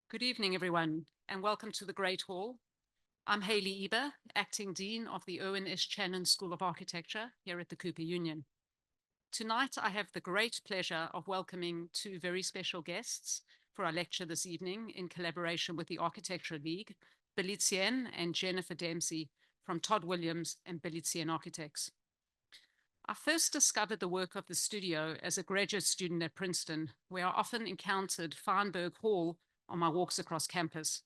Good evening, everyone, and welcome to the Great Hall. I'm Hayley Eber, Acting Dean of the Owen S. Channon School of Architecture here at the Cooper Union. Tonight, I have the great pleasure of welcoming two very special guests for our lecture this evening in collaboration with the Architecture League, Billie Tsien and Jennifer Dempsey from Todd Williams and Billie Tsien Architects. I first discovered the work of the studio as a graduate student at Princeton, where I often encountered Feinberg Hall on my walks across campus.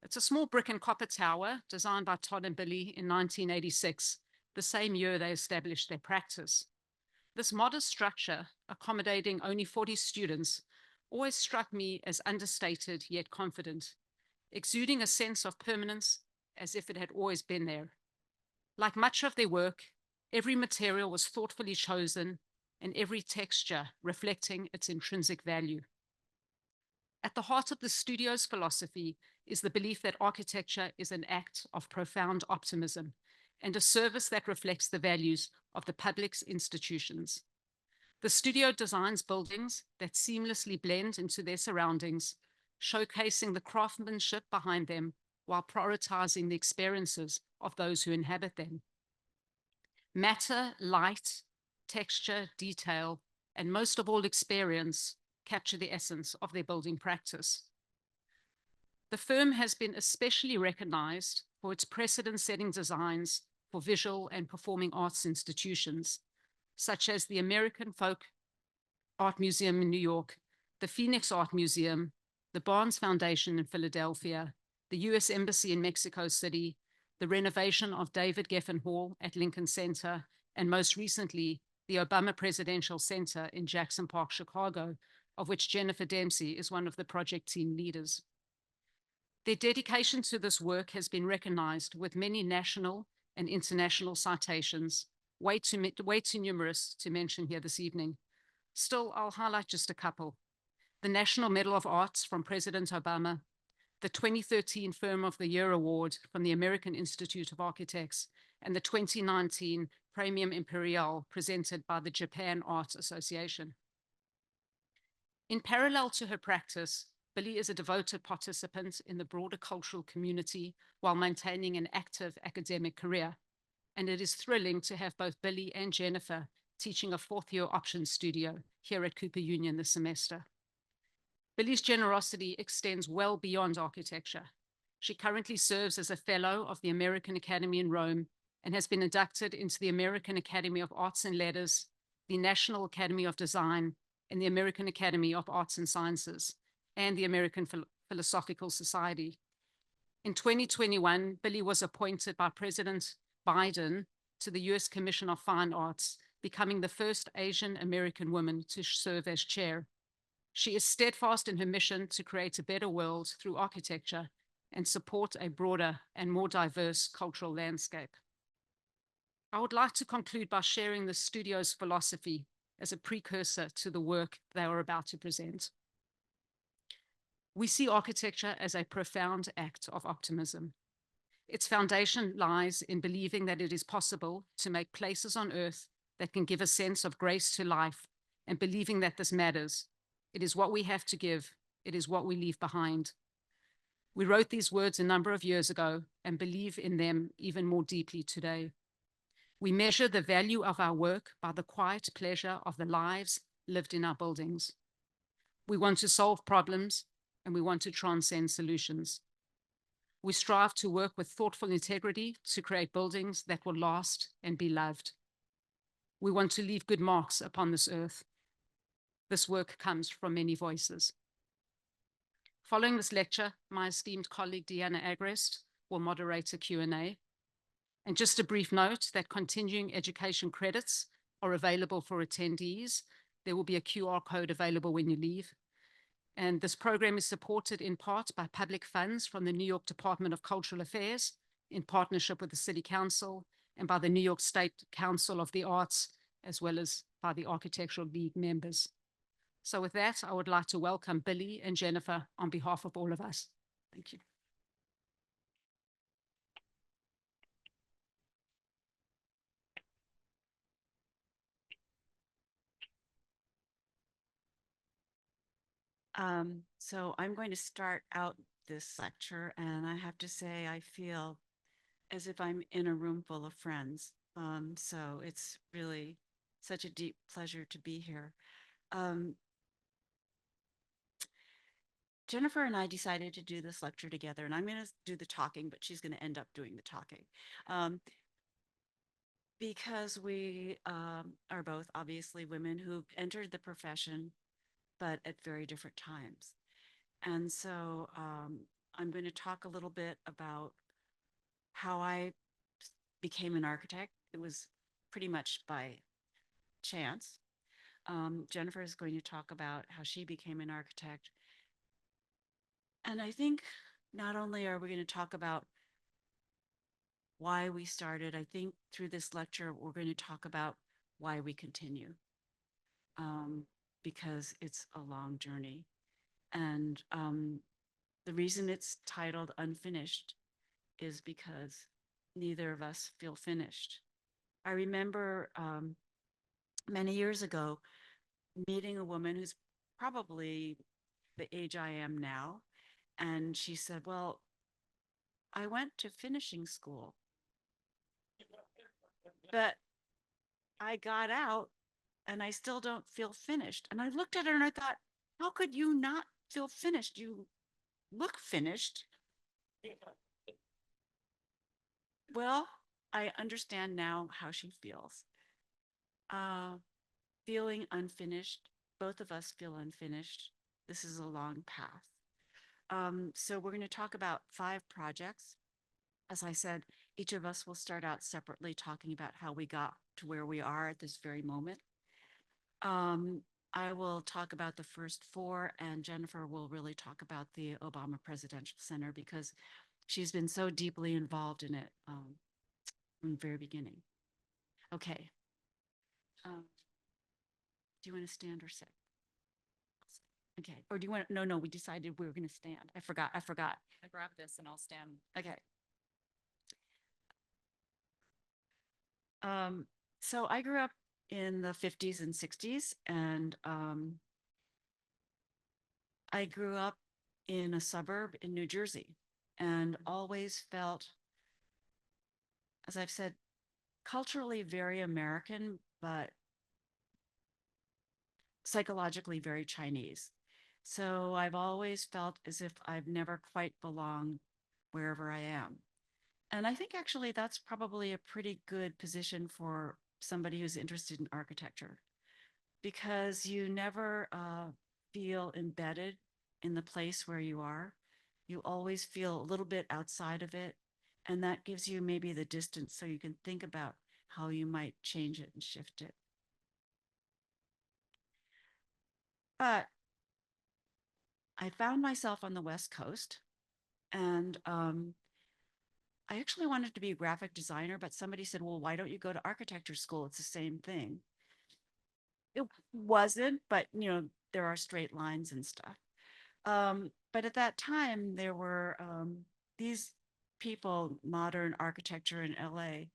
It's a small brick and copper tower designed by Todd and Billie in 1986, the same year they established their practice. This modest structure, accommodating only 40 students, always struck me as understated yet confident, exuding a sense of permanence as if it had always been there. Like much of their work, every material was thoughtfully chosen and every texture reflecting its intrinsic value. At the heart of the studio's philosophy is the belief that architecture is an act of profound optimism and a service that reflects the values of the public's institutions. The studio designs buildings that seamlessly blend into their surroundings, showcasing the craftsmanship behind them while prioritizing the experiences of those who inhabit them. Matter, light, texture, detail, and most of all experience capture the essence of their building practice. The firm has been especially recognized for its precedent-setting designs for visual and performing arts institutions, such as the American Folk Art Museum in New York, the Phoenix Art Museum, the Barnes Foundation in Philadelphia, the US Embassy in Mexico City, the renovation of David Geffen Hall at Lincoln Center, and most recently, the Obama Presidential Center in Jackson Park, Chicago, of which Jennifer Dempsey is one of the project team leaders. Their dedication to this work has been recognized with many national and international citations, way too numerous to mention here this evening. Still, I'll highlight just a couple. The National Medal of Arts from President Obama, the 2013 Firm of the Year Award from the American Institute of Architects, and the 2019 Premium Imperial presented by the Japan Art Association. In parallel to her practice, Billie is a devoted participant in the broader cultural community while maintaining an active academic career. And it is thrilling to have both Billie and Jennifer teaching a fourth-year option studio here at Cooper Union this semester. Billie's generosity extends well beyond architecture. She currently serves as a fellow of the American Academy in Rome and has been inducted into the American Academy of Arts and Letters, the National Academy of Design, and the American Academy of Arts and Sciences, and the American Philosophical Society. In 2021, Billie was appointed by President Biden to the US Commission of Fine Arts, becoming the first Asian American woman to serve as chair. She is steadfast in her mission to create a better world through architecture and support a broader and more diverse cultural landscape. I would like to conclude by sharing the studio's philosophy as a precursor to the work they are about to present. We see architecture as a profound act of optimism. Its foundation lies in believing that it is possible to make places on earth that can give a sense of grace to life, and believing that this matters. It is what we have to give. It is what we leave behind. We wrote these words a number of years ago and believe in them even more deeply today. We measure the value of our work by the quiet pleasure of the lives lived in our buildings. We want to solve problems and we want to transcend solutions. We strive to work with thoughtful integrity to create buildings that will last and be loved. We want to leave good marks upon this earth. This work comes from many voices. Following this lecture, my esteemed colleague Deanna Agrest will moderate a Q&A. And just a brief note that continuing education credits are available for attendees. There will be a QR code available when you leave. And this program is supported in part by public funds from the New York Department of Cultural Affairs in partnership with the City Council and by the New York State Council of the Arts, as well as by the Architectural League members. So with that, I would like to welcome Billie and Jennifer on behalf of all of us. Thank you. So I'm going to start out this lecture, and I have to say, I feel as if I'm in a room full of friends. So it's really such a deep pleasure to be here. Um, Jennifer and I decided to do this lecture together, and I'm going to do the talking, but she's going to end up doing the talking. Um, because we are both obviously women who've entered the profession, but at very different times. And so I'm going to talk a little bit about how I became an architect. It was pretty much by chance. Jennifer is going to talk about how she became an architect. And I think not only are we going to talk about why we started, I think through this lecture, we're going to talk about why we continue, um, because it's a long journey. And the reason it's titled Unfinished is because neither of us feel finished. I remember many years ago meeting a woman who's probably the age I am now. And she said, well, I went to finishing school, but I got out and I still don't feel finished. And I looked at her and I thought, how could you not feel finished? You look finished. Well, I understand now how she feels. Uh, Feeling unfinished. Both of us feel unfinished. This is a long path. So we're going to talk about 5 projects. As I said, each of us will start out separately talking about how we got to where we are at this very moment. Um, I will talk about the first 4, and Jennifer will really talk about the Obama Presidential Center because she's been so deeply involved in it from the very beginning. Okay. Um, do you want to stand or sit? Okay. Or do you want to? No, no, we decided we were going to stand. I forgot. I forgot. I grab this and I'll stand. Okay. Um, so I grew up in the 50s and 60s, and I grew up in a suburb in New Jersey and always felt, as I've said, culturally very American, but psychologically very Chinese. So I've always felt as if I've never quite belonged wherever I am. And I think actually that's probably a pretty good position for somebody who's interested in architecture because you never feel embedded in the place where you are. You always feel a little bit outside of it. And that gives you maybe the distance so you can think about how you might change it and shift it. But I found myself on the West Coast, and I actually wanted to be a graphic designer, but somebody said, well, why don't you go to architecture school? It's the same thing. It wasn't, but there are straight lines and stuff. But at that time, there were these people, modern architecture in LA.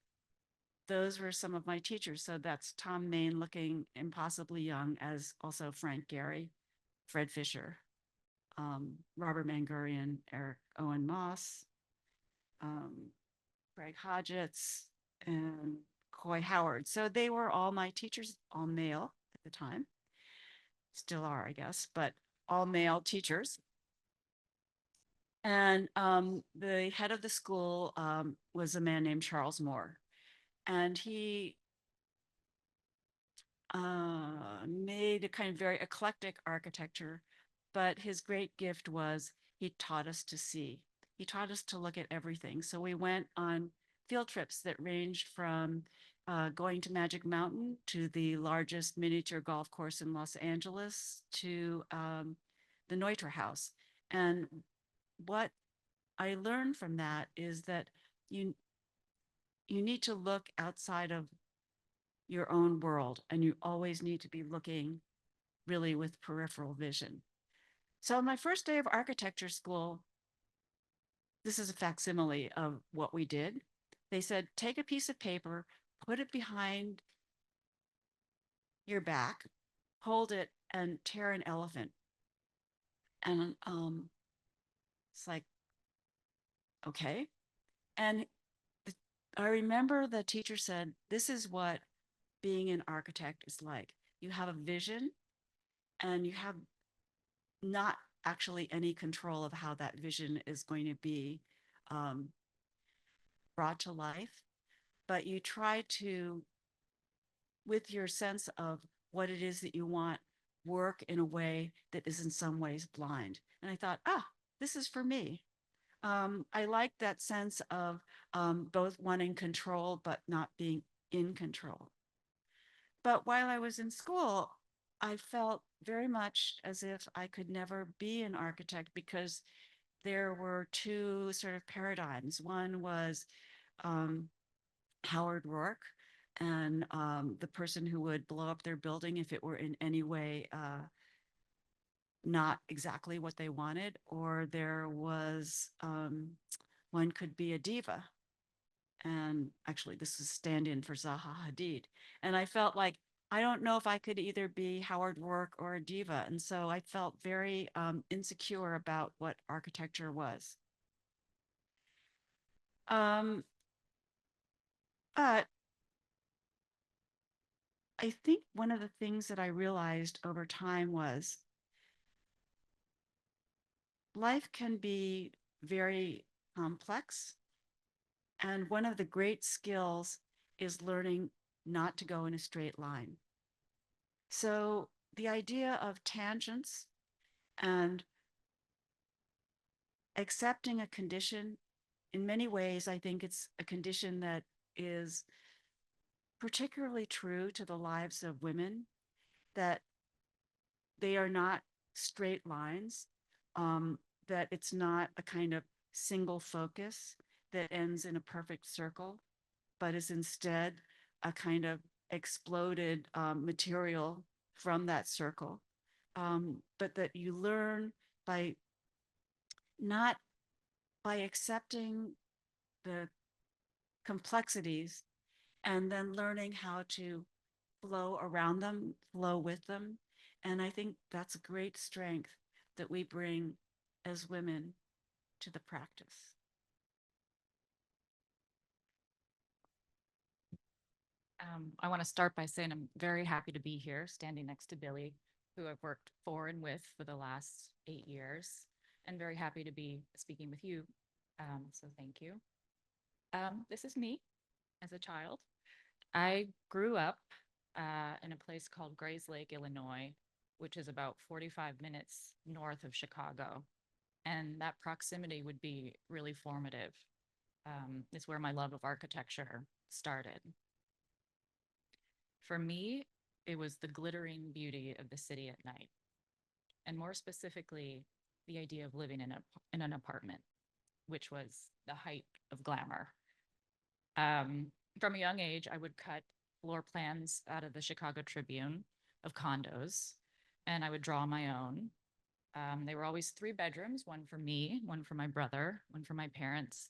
Those were some of my teachers. So that's Tom Main looking impossibly young, as also Frank Gehry, Fred Fisher, Robert Mangurian, Eric Owen Moss, um, Greg Hodgetts, and Coy Howard. So they were all my teachers, all male at the time, still are, I guess, but all male teachers. And the head of the school was a man named Charles Moore. And he made a kind of very eclectic architecture, but his great gift was he taught us to see. He taught us to look at everything. So we went on field trips that ranged from going to Magic Mountain to the largest miniature golf course in Los Angeles to the Neutra House. And what I learned from that is that you you need to look outside of your own world, and you always need to be looking really with peripheral vision. So on my first day of architecture school, this is a facsimile of what we did. They said, take a piece of paper, put it behind your back, hold it, and tear an elephant. And it's like, okay. And the, I remember the teacher said, this is what being an architect is like. You have a vision and you have not actually any control of how that vision is going to be um, brought to life, but you try to, with your sense of what it is that you want, work in a way that is in some ways blind. And I thought, this is for me. I like that sense of both wanting control, but not being in control. But while I was in school, I felt very much as if I could never be an architect because there were two sort of paradigms. One was um, Howard Rourke and the person who would blow up their building if it were in any way not exactly what they wanted, or there was one could be a diva. And actually, this is stand in for Zaha Hadid. And I felt like I don't know if I could either be Howard Rourke or a diva. And so I felt very insecure about what architecture was. Um, but I think one of the things that I realized over time was life can be very complex. And one of the great skills is learning not to go in a straight line. So the idea of tangents and accepting a condition, in many ways, I think it's a condition that is particularly true to the lives of women, that they are not straight lines, that it's not a kind of single focus that ends in a perfect circle, but is instead a kind of exploded material from that circle. But that you learn by not by accepting the complexities and then learning how to flow around them, flow with them. And I think that's a great strength that we bring as women to the practice. I want to start by saying I'm very happy to be here standing next to Billie, who I've worked for and with for the last 8 years, and very happy to be speaking with you. So thank you. This is me as a child. I grew up in a place called Grays Lake, Illinois, which is about 45 minutes north of Chicago. And that proximity would be really formative. It's where my love of architecture started. For me, it was the glittering beauty of the city at night, and more specifically, the idea of living in an apartment, which was the height of glamour. Um, from a young age, I would cut floor plans out of the Chicago Tribune of condos, and I would draw my own. They were always 3 bedrooms, one for me, one for my brother, one for my parents.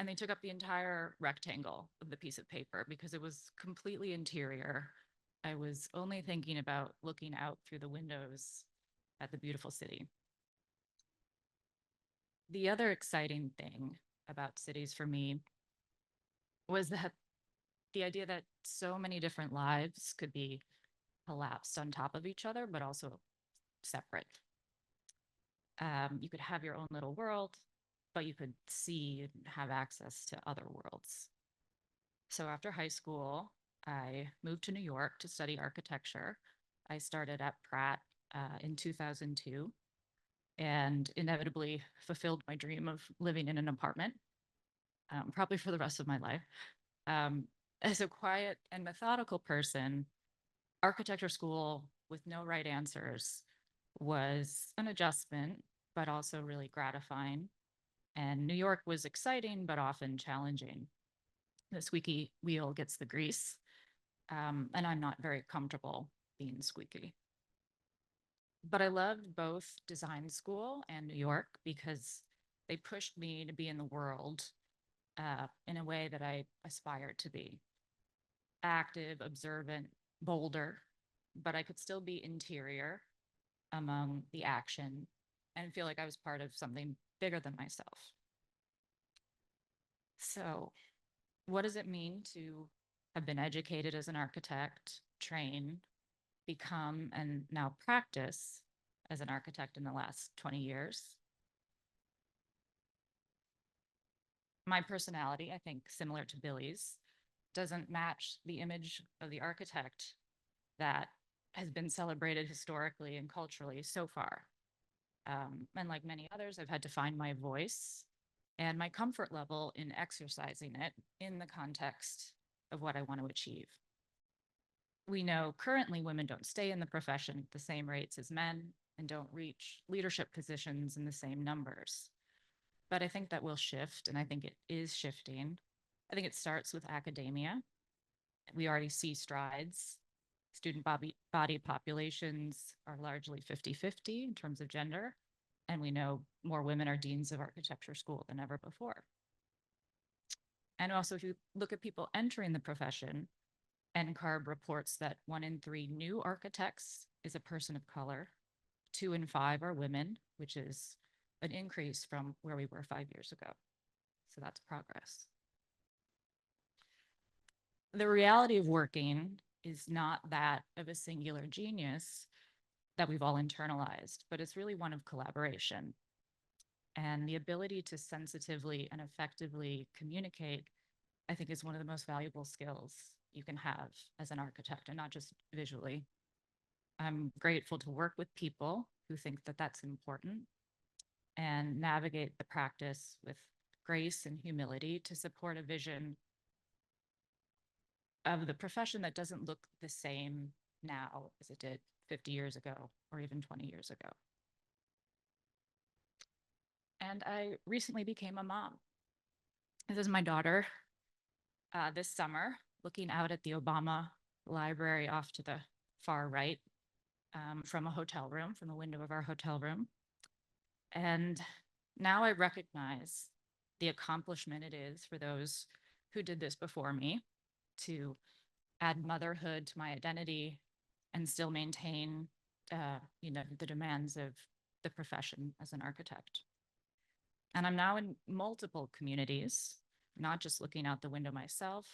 And they took up the entire rectangle of the piece of paper because it was completely interior. I was only thinking about looking out through the windows at the beautiful city. The other exciting thing about cities for me was that the idea that so many different lives could be collapsed on top of each other, but also separate. You could have your own little world, but you could see and have access to other worlds. So after high school, I moved to New York to study architecture. I started at Pratt in 2002 and inevitably fulfilled my dream of living in an apartment, probably for the rest of my life. As a quiet and methodical person, architecture school with no right answers was an adjustment, but also really gratifying. And New York was exciting, but often challenging. The squeaky wheel gets the grease, and I'm not very comfortable being squeaky. But I loved both design school and New York because they pushed me to be in the world in a way that I aspired to be: active, observant, bolder, but I could still be interior among the action and feel like I was part of something bigger than myself. So, what does it mean to have been educated as an architect, train, become, and now practice as an architect in the last 20 years? My personality, I think similar to Billie's, doesn't match the image of the architect that has been celebrated historically and culturally so far. And like many others, I've had to find my voice and my comfort level in exercising it in the context of what I want to achieve. We know currently women don't stay in the profession at the same rates as men and don't reach leadership positions in the same numbers. But I think that will shift, and I think it is shifting. I think it starts with academia. We already see strides. Student body populations are largely 50-50 in terms of gender, and we know more women are deans of architecture school than ever before. And also, if you look at people entering the profession, NCARB reports that 1 in 3 new architects is a person of color, 2 in 5 are women, which is an increase from where we were 5 years ago. So that's progress. The reality of working is not that of a singular genius that we've all internalized, but it's really one of collaboration. And the ability to sensitively and effectively communicate, I think, is one of the most valuable skills you can have as an architect, and not just visually. I'm grateful to work with people who think that that's important and navigate the practice with grace and humility to support a vision of the profession that doesn't look the same now as it did 50 years ago or even 20 years ago. And I recently became a mom. This is my daughter this summer, looking out at the Obama Library off to the far right from a hotel room, from the window of our hotel room. And now I recognize the accomplishment it is for those who did this before me to add motherhood to my identity and still maintain, the demands of the profession as an architect. And I'm now in multiple communities, not just looking out the window myself,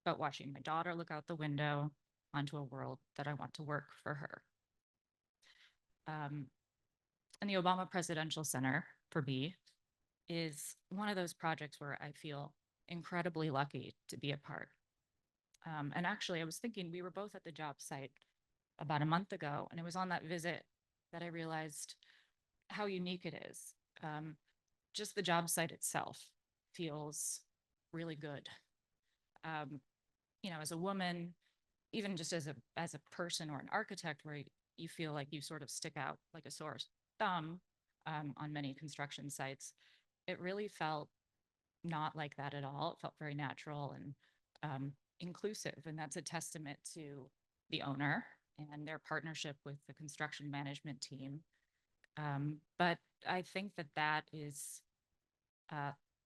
but watching my daughter look out the window onto a world that I want to work for her. And the Obama Presidential Center, for me, is one of those projects where I feel incredibly lucky to be a part. And actually, I was thinking, we were both at the job site about a month ago, and it was on that visit that I realized how unique it is. Just the job site itself feels really good. As a woman, even just as a person or an architect, where you feel like you sort of stick out like a sore thumb on many construction sites, it really felt not like that at all. It felt very natural and inclusive, and that's a testament to the owner and their partnership with the construction management team. But I think that is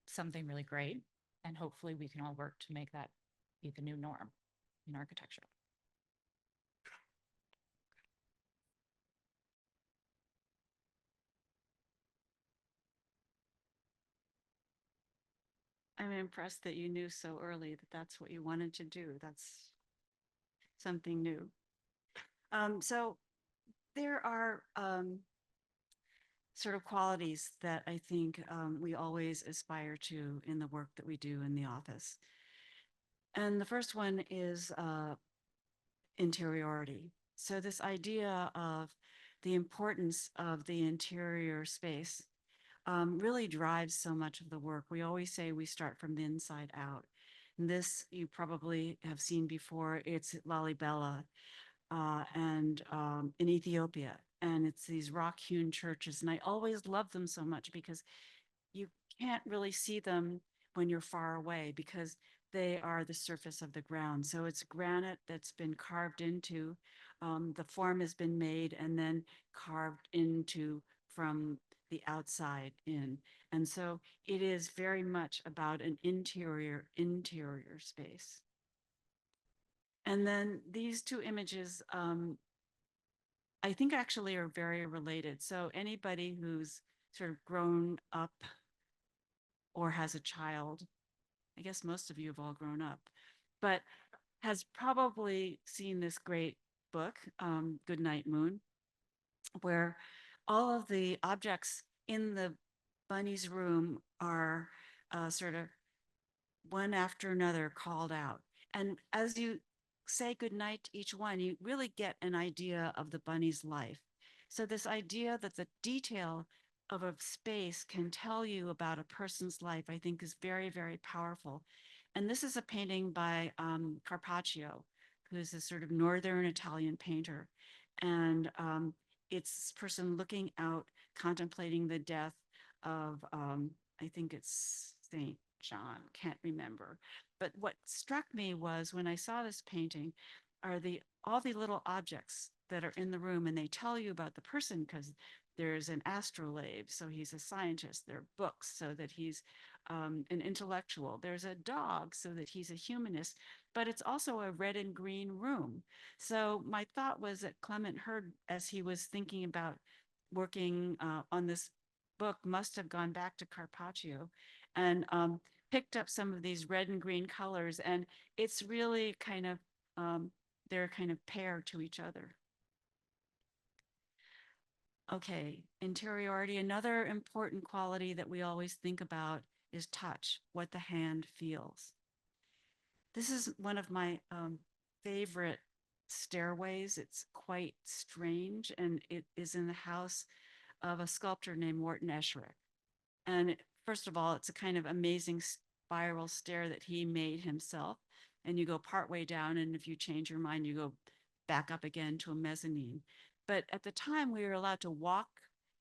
something really great, and hopefully we can all work to make that be the new norm in architecture. I'm impressed that you knew so early that that's what you wanted to do. That's something new. So there are sort of qualities that I think we always aspire to in the work that we do in the office. And the first one is interiority. So this idea of the importance of the interior space really drives so much of the work. We always say we start from the inside out. And this you probably have seen before. It's Lalibela and in Ethiopia. And it's these rock-hewn churches. And I always love them so much because you can't really see them when you're far away because they are the surface of the ground. So it's granite that's been carved into, the form has been made and then carved into from the outside in. And so it is very much about an interior space. And then these two images I think actually are very related. So anybody who's sort of grown up or has a child, I guess most of you have all grown up, but has probably seen this great book, Goodnight Moon, where all of the objects in the bunny's room are sort of one after another called out. And as you say goodnight to each one, you really get an idea of the bunny's life. So, this idea that the detail of a space can tell you about a person's life, I think, is very, very powerful. And this is a painting by Carpaccio, who's a sort of northern Italian painter. And it's this person looking out, contemplating the death of, I think it's Saint John, can't remember. But what struck me was when I saw this painting are the all the little objects that are in the room, and they tell you about the person because there's an astrolabe, so he's a scientist. There are books, so that he's an intellectual. There's a dog, so that he's a humanist. But it's also a red and green room. So my thought was that Clement Hurd, as he was thinking about working on this book, must have gone back to Carpaccio and picked up some of these red and green colors. And it's really kind of, they're kind of pair to each other. Okay, interiority. Another important quality that we always think about is touch, what the hand feels. This is one of my favorite stairways. It's quite strange, and it is in the house of a sculptor named Morton Esherick. And first of all, it's a kind of amazing spiral stair that he made himself. And you go partway down, and if you change your mind, you go back up again to a mezzanine. But at the time, we were allowed to walk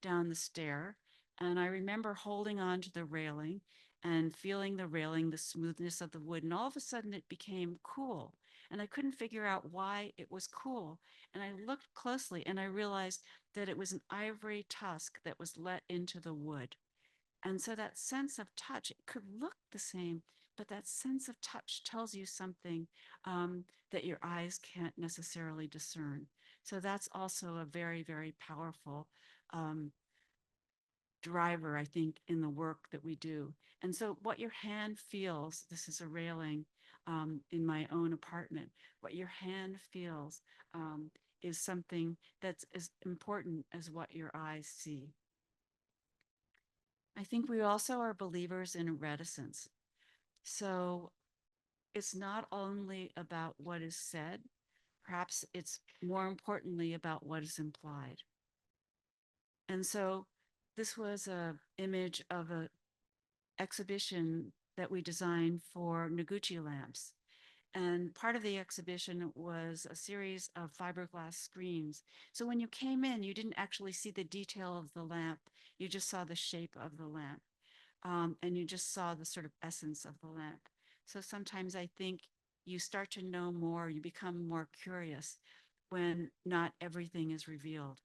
down the stair. And I remember holding on to the railing and feeling the railing, the smoothness of the wood. And all of a sudden, it became cool. And I couldn't figure out why it was cool. And I looked closely and I realized that it was an ivory tusk that was let into the wood. And so that sense of touch, it could look the same, but that sense of touch tells you something that your eyes can't necessarily discern. So that's also a very, very powerful driver, I think, in the work that we do. And so what your hand feels, this is a railing in my own apartment, what your hand feels is something that's as important as what your eyes see. I think we also are believers in reticence. So it's not only about what is said, perhaps it's more importantly about what is implied. And so this was an image of an exhibition that we designed for Noguchi lamps. And part of the exhibition was a series of fiberglass screens. So when you came in, you didn't actually see the detail of the lamp, you just saw the shape of the lamp. And you just saw the sort of essence of the lamp. So sometimes I think you start to know more, you become more curious when not everything is revealed.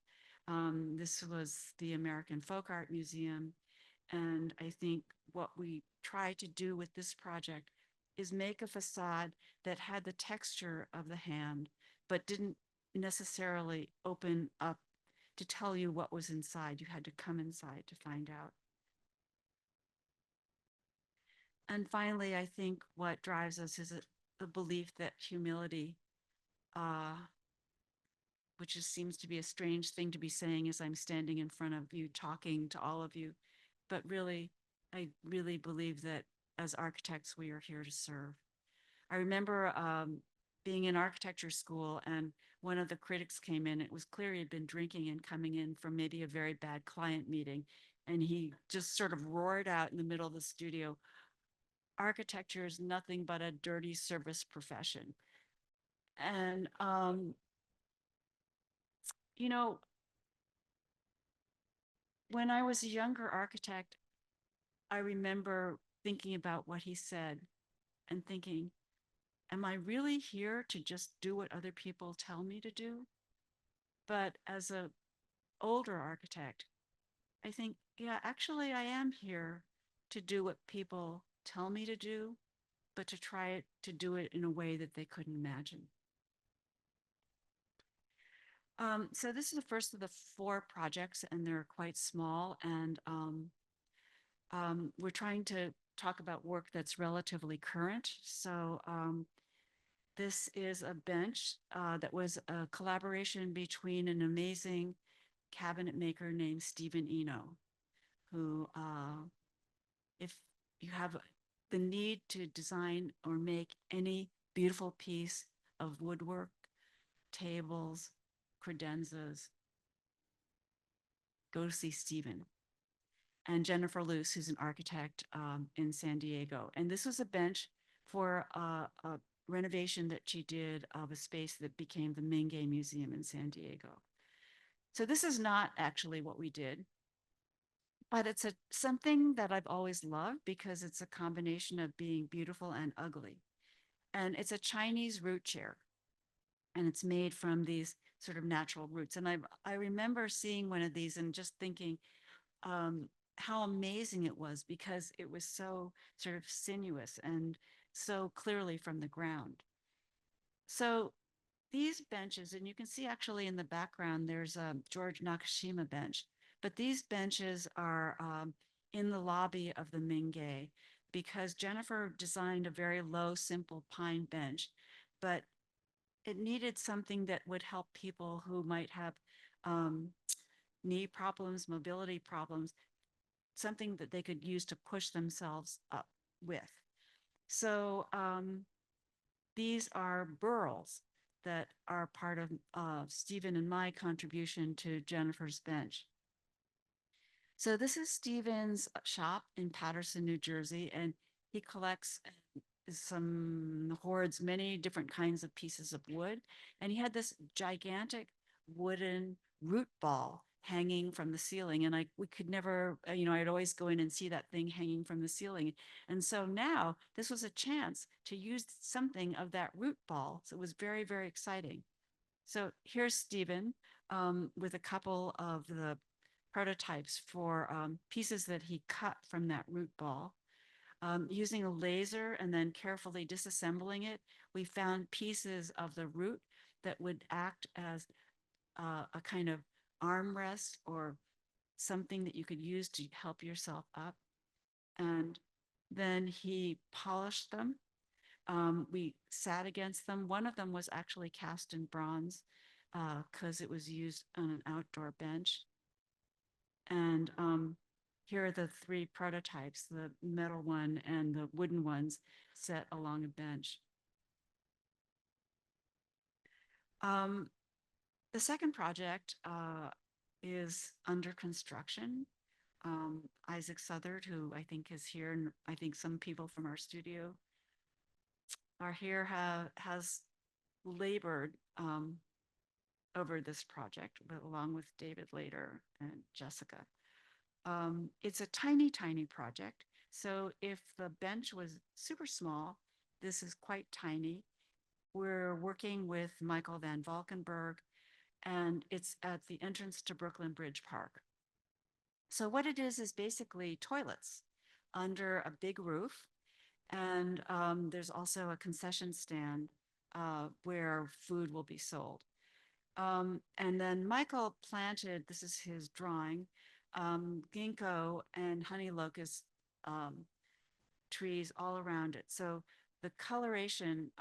This was the American Folk Art Museum. And I think what we try to do with this project is make a facade that had the texture of the hand, but didn't necessarily open up to tell you what was inside. You had to come inside to find out. And finally, I think what drives us is the belief that humility, uh, which seems to be a strange thing to be saying as I'm standing in front of you, talking to all of you, but really, I really believe that as architects, we are here to serve. I remember being in architecture school, and one of the critics came in. It was clear he had been drinking and coming in from maybe a very bad client meeting. And he just sort of roared out in the middle of the studio, architecture is nothing but a dirty service profession. And, you know, when I was a younger architect, I remember thinking about what he said and thinking, am I really here to just do what other people tell me to do? But as an older architect, I think, yeah, actually, I am here to do what people tell me to do, but to try to do it in a way that they couldn't imagine. So this is the first of the 4 projects, and they're quite small. And we're trying to talk about work that's relatively current. So this is a bench that was a collaboration between an amazing cabinet maker named Stephen Eno, who, if you have the need to design or make any beautiful piece of woodwork, tables, credenzas, go to see Stephen. And Jennifer Luce, who's an architect in San Diego. And this was a bench for a renovation that she did of a space that became the Mingay Museum in San Diego. So this is not actually what we did, but it's something that I've always loved because it's a combination of being beautiful and ugly. And it's a Chinese root chair, and it's made from these sort of natural roots. And I remember seeing one of these and just thinking, how amazing it was because it was so sort of sinuous and so clearly from the ground. So these benches, and you can see actually in the background, there's a George Nakashima bench, but these benches are in the lobby of the Mingay because Jennifer designed a very low, simple pine bench, but it needed something that would help people who might have um, knee problems, mobility problems, something that they could use to push themselves up with. So these are burls that are part of Stephen and my contribution to Jennifer's bench. So this is Stephen's shop in Paterson, New Jersey, and he collects some hoards many different kinds of pieces of wood. And he had this gigantic wooden root ball hanging from the ceiling. And we could never, I'd always go in and see that thing hanging from the ceiling. And so now this was a chance to use something of that root ball. So it was very, very exciting. So here's Stephen with a couple of the prototypes for pieces that he cut from that root ball. Using a laser and then carefully disassembling it, we found pieces of the root that would act as a kind of armrest or something that you could use to help yourself up. And then he polished them. We sat against them. One of them was actually cast in bronze because it was used on an outdoor bench. And here are the 3 prototypes, the metal one and the wooden ones set along a bench. The second project is under construction. Isaac Southard, who I think is here, and I think some people from our studio are here, has labored over this project along with David Later and Jessica. It's a tiny, tiny project. So if the bench was super small, this is quite tiny. We're working with Michael Van Valkenburg, and it's at the entrance to Brooklyn Bridge Park. So what it is basically toilets under a big roof. And there's also a concession stand where food will be sold. And then Michael planted, this is his drawing, ginkgo and honey locust trees all around it. So the coloration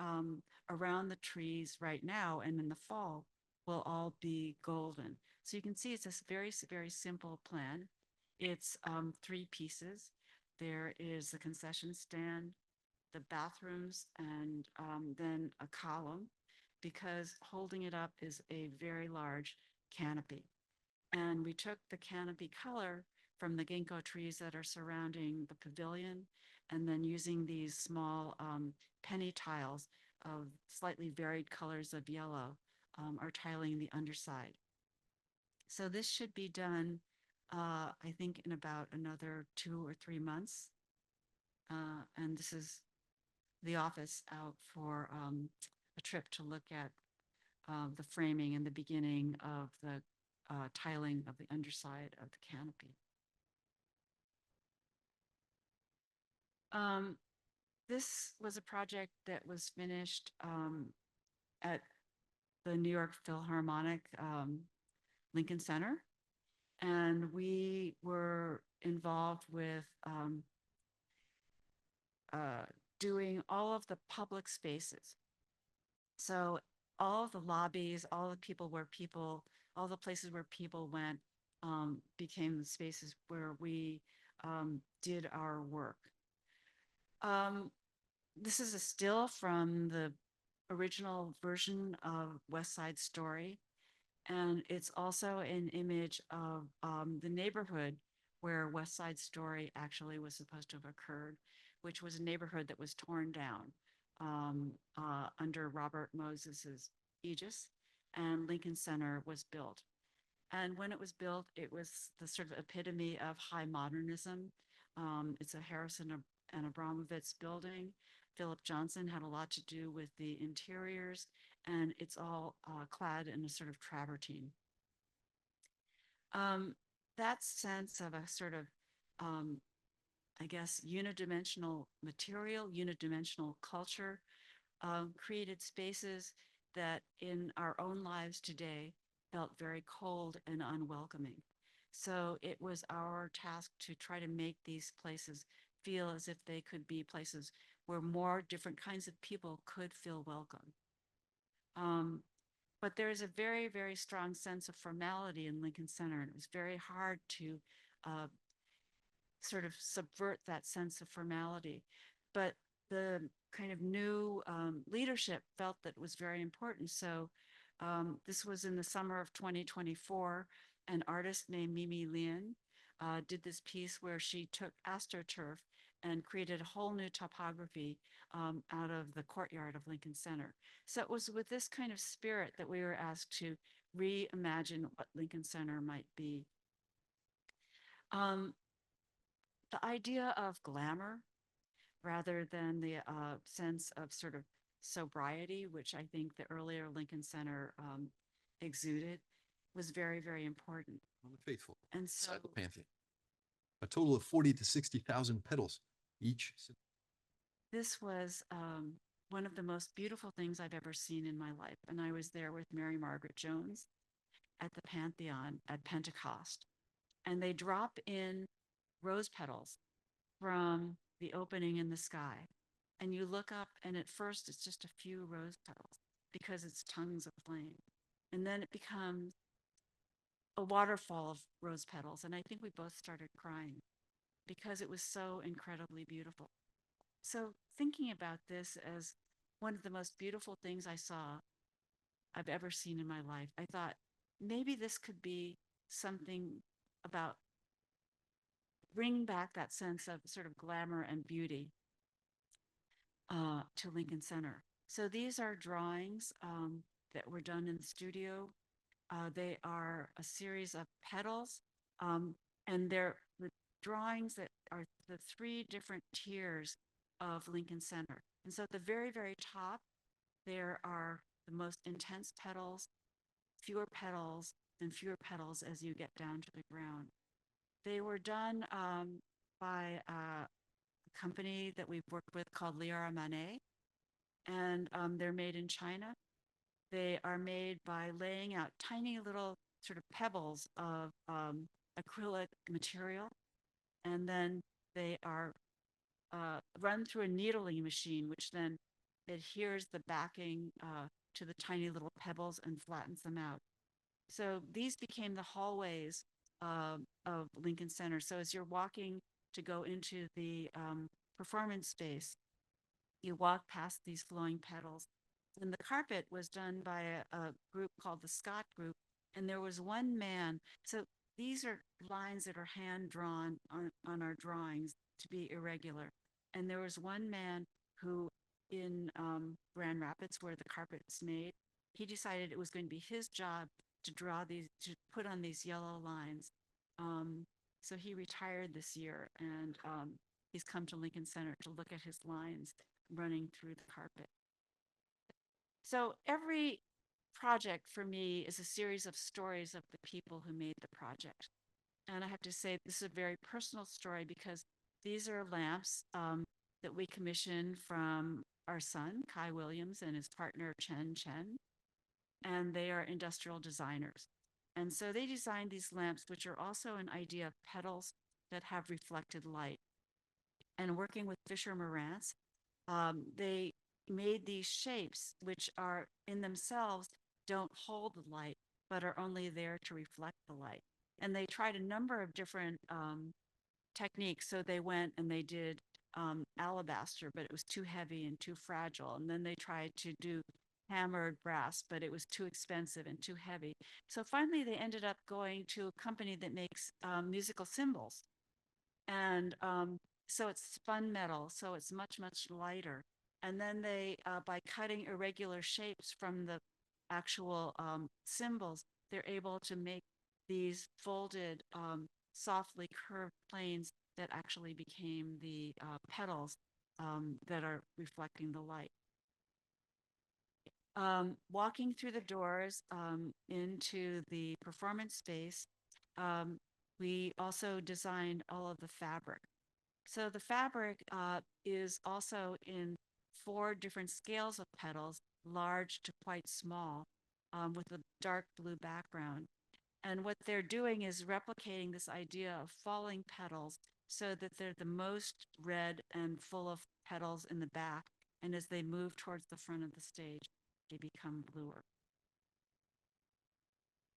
around the trees right now and in the fall will all be golden. So you can see it's a very, very simple plan. It's 3 pieces. There is the concession stand, the bathrooms, and then a column, because holding it up is a very large canopy. And we took the canopy color from the ginkgo trees that are surrounding the pavilion, and then using these small penny tiles of slightly varied colors of yellow are tiling the underside. So this should be done, I think, in about another 2 or 3 months. And this is the office out for a trip to look at the framing and the beginning of the tiling of the underside of the canopy. This was a project that was finished at the New York Philharmonic Lincoln Center. And we were involved with doing all of the public spaces. So all of the lobbies, all the people where people, all the places where people went became the spaces where we did our work. This is a still from the original version of West Side Story. And it's also an image of the neighborhood where West Side Story actually was supposed to have occurred, which was a neighborhood that was torn down under Robert Moses's aegis, and Lincoln Center was built. And when it was built, it was the sort of epitome of high modernism. It's a Harrison and Abramovitz building. Philip Johnson had a lot to do with the interiors, and it's all clad in a sort of travertine. That sense of a sort of, I guess, unidimensional material, unidimensional culture created spaces that in our own lives today felt very cold and unwelcoming. So it was our task to try to make these places feel as if they could be places where more different kinds of people could feel welcome. But there is a very, very strong sense of formality in Lincoln Center, and it was very hard to uh, sort of subvert that sense of formality. But the kind of new leadership felt that was very important. So this was in the summer of 2024. An artist named Mimi Lien did this piece where she took AstroTurf and created a whole new topography out of the courtyard of Lincoln Center. So it was with this kind of spirit that we were asked to reimagine what Lincoln Center might be. The idea of glamour rather than the sense of sort of sobriety, which I think the earlier Lincoln Center exuded, was very, very important. On the faithful. And so Inside the Pantheon. A total of 40 to 60,000 petals each. this was one of the most beautiful things I've ever seen in my life. And I was there with Mary Margaret Jones at the Pantheon at Pentecost. And they drop in rose petals from the opening in the sky. And you look up, and at first it's just a few rose petals because it's tongues of flame. And then it becomes a waterfall of rose petals. And I think we both started crying because it was so incredibly beautiful. So thinking about this as one of the most beautiful things I've ever seen in my life, I thought maybe this could be something about bringing back that sense of sort of glamour and beauty to Lincoln Center. So these are drawings that were done in the studio. They are a series of petals, and they're the drawings that are the three different tiers of Lincoln Center. And so at the very, very top, there are the most intense petals, fewer petals, and fewer petals as you get down to the ground. They were done by a company that we've worked with called Liara Manet, and they're made in China. They are made by laying out tiny little sort of pebbles of acrylic material, and then they are run through a needling machine, which then adheres the backing to the tiny little pebbles and flattens them out. So these became the hallways of Lincoln Center. So as you're walking to go into the performance space, you walk past these flowing petals. And the carpet was done by a group called the Scott Group. And there was one man. So these are lines that are hand drawn on our drawings to be irregular. And there was one man who in Grand Rapids, where the carpet is made, he decided it was going to be his job to draw these, to put on these yellow lines. So he retired this year, and he's come to Lincoln Center to look at his lines running through the carpet. So every project for me is a series of stories of the people who made the project. And I have to say, this is a very personal story because these are lamps that we commissioned from our son, Kai Williams, and his partner, Chen Chen. and they are industrial designers. And so they designed these lamps, which are also an idea of petals that have reflected light. And working with Fisher Marantz, they made these shapes, which are in themselves don't hold the light, but are only there to reflect the light. And they tried a number of different techniques. So they went and they did alabaster, but it was too heavy and too fragile. And then they tried to do hammered brass, but it was too expensive and too heavy. So finally, they ended up going to a company that makes musical cymbals. And so it's spun metal, so it's much, much lighter. And then they, by cutting irregular shapes from the actual cymbals, they're able to make these folded, softly curved planes that actually became the petals that are reflecting the light. Walking through the doors into the performance space, we also designed all of the fabric. So the fabric is also in 4 different scales of petals, large to quite small, with a dark blue background. And what they're doing is replicating this idea of falling petals so that they're the most red and full of petals in the back. And as they move towards the front of the stage, they become bluer.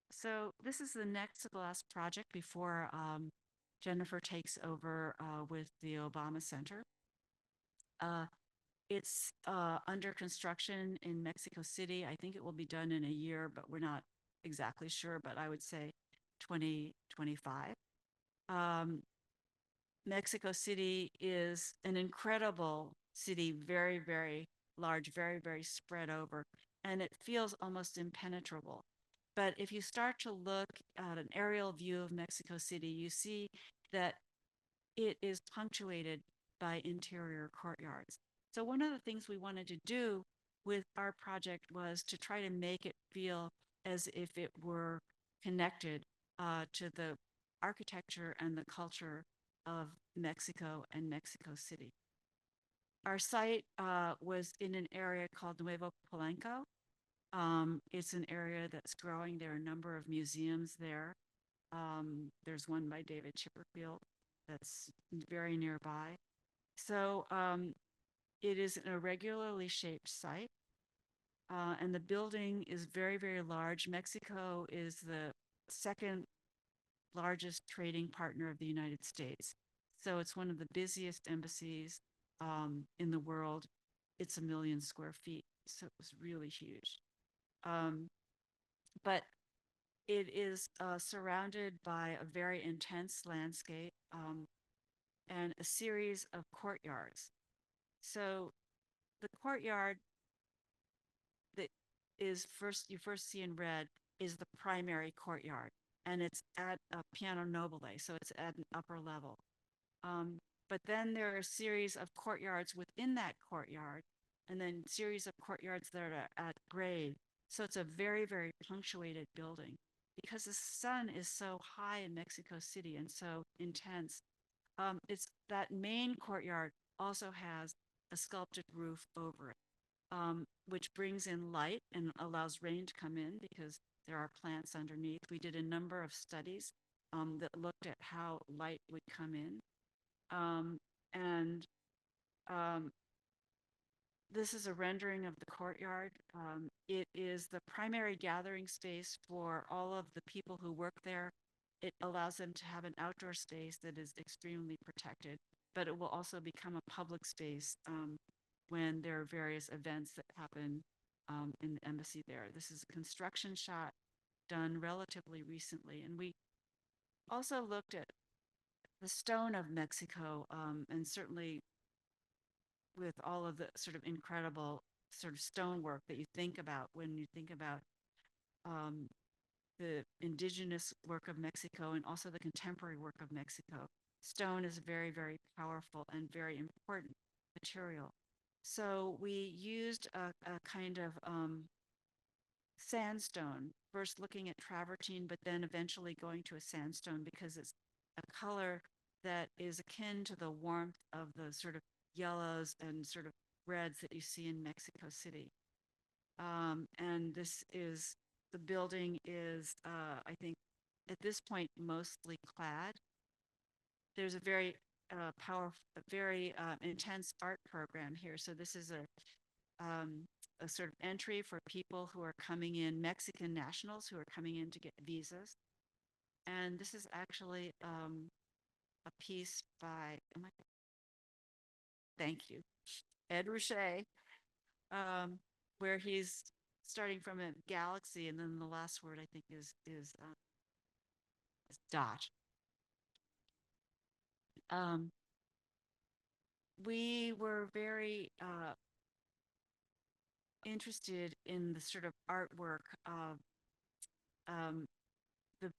So this is the next to the last project before Jennifer takes over with the Obama Center. It's under construction in Mexico City. I think it will be done in a year, but we're not exactly sure, but I would say 2025. Mexico City is an incredible city, very, very large, very, very spread over, and it feels almost impenetrable. But if you start to look at an aerial view of Mexico City, you see that it is punctuated by interior courtyards. So one of the things we wanted to do with our project was to try to make it feel as if it were connected to the architecture and the culture of Mexico and Mexico City. Our site was in an area called Nuevo Palenco. It's an area that's growing. There are a number of museums there. There's one by David Chipperfield that's very nearby. So it is an irregularly shaped site. And the building is very, very large. Mexico is the second largest trading partner of the United States. So it's one of the busiest embassies in the world. It's 1 million square feet. So it was really huge. But it is surrounded by a very intense landscape and a series of courtyards. So the courtyard that is you first see in red is the primary courtyard, and it's at a piano nobile, so it's at an upper level. But then there are a series of courtyards within that courtyard, and then series of courtyards that are at grade. So it's a very, very punctuated building. Because the sun is so high in Mexico City and so intense, it's that main courtyard also has a sculpted roof over it, which brings in light and allows rain to come in because there are plants underneath. We did a number of studies that looked at how light would come in. And this is a rendering of the courtyard. It is the primary gathering space for all of the people who work there. It allows them to have an outdoor space that is extremely protected, but it will also become a public space when there are various events that happen in the embassy there. This is a construction shot done relatively recently. And we also looked at the stone of Mexico, and certainly with all of the sort of incredible sort of stonework that you think about when you think about the indigenous work of Mexico and also the contemporary work of Mexico. Stone is a very, very powerful and very important material. So we used a kind of sandstone, first looking at travertine, but then eventually going to a sandstone because it's a color that is akin to the warmth of the sort of yellows and sort of reds that you see in Mexico City. And the building is, I think, at this point, mostly clad. There's a very very intense art program here. So this is a sort of entry for people who are coming in, Mexican nationals who are coming in to get visas. And this is actually a piece by, thank you, Ed Ruscha, where he's starting from a galaxy, and then the last word I think is dot. We were very interested in the sort of artwork of the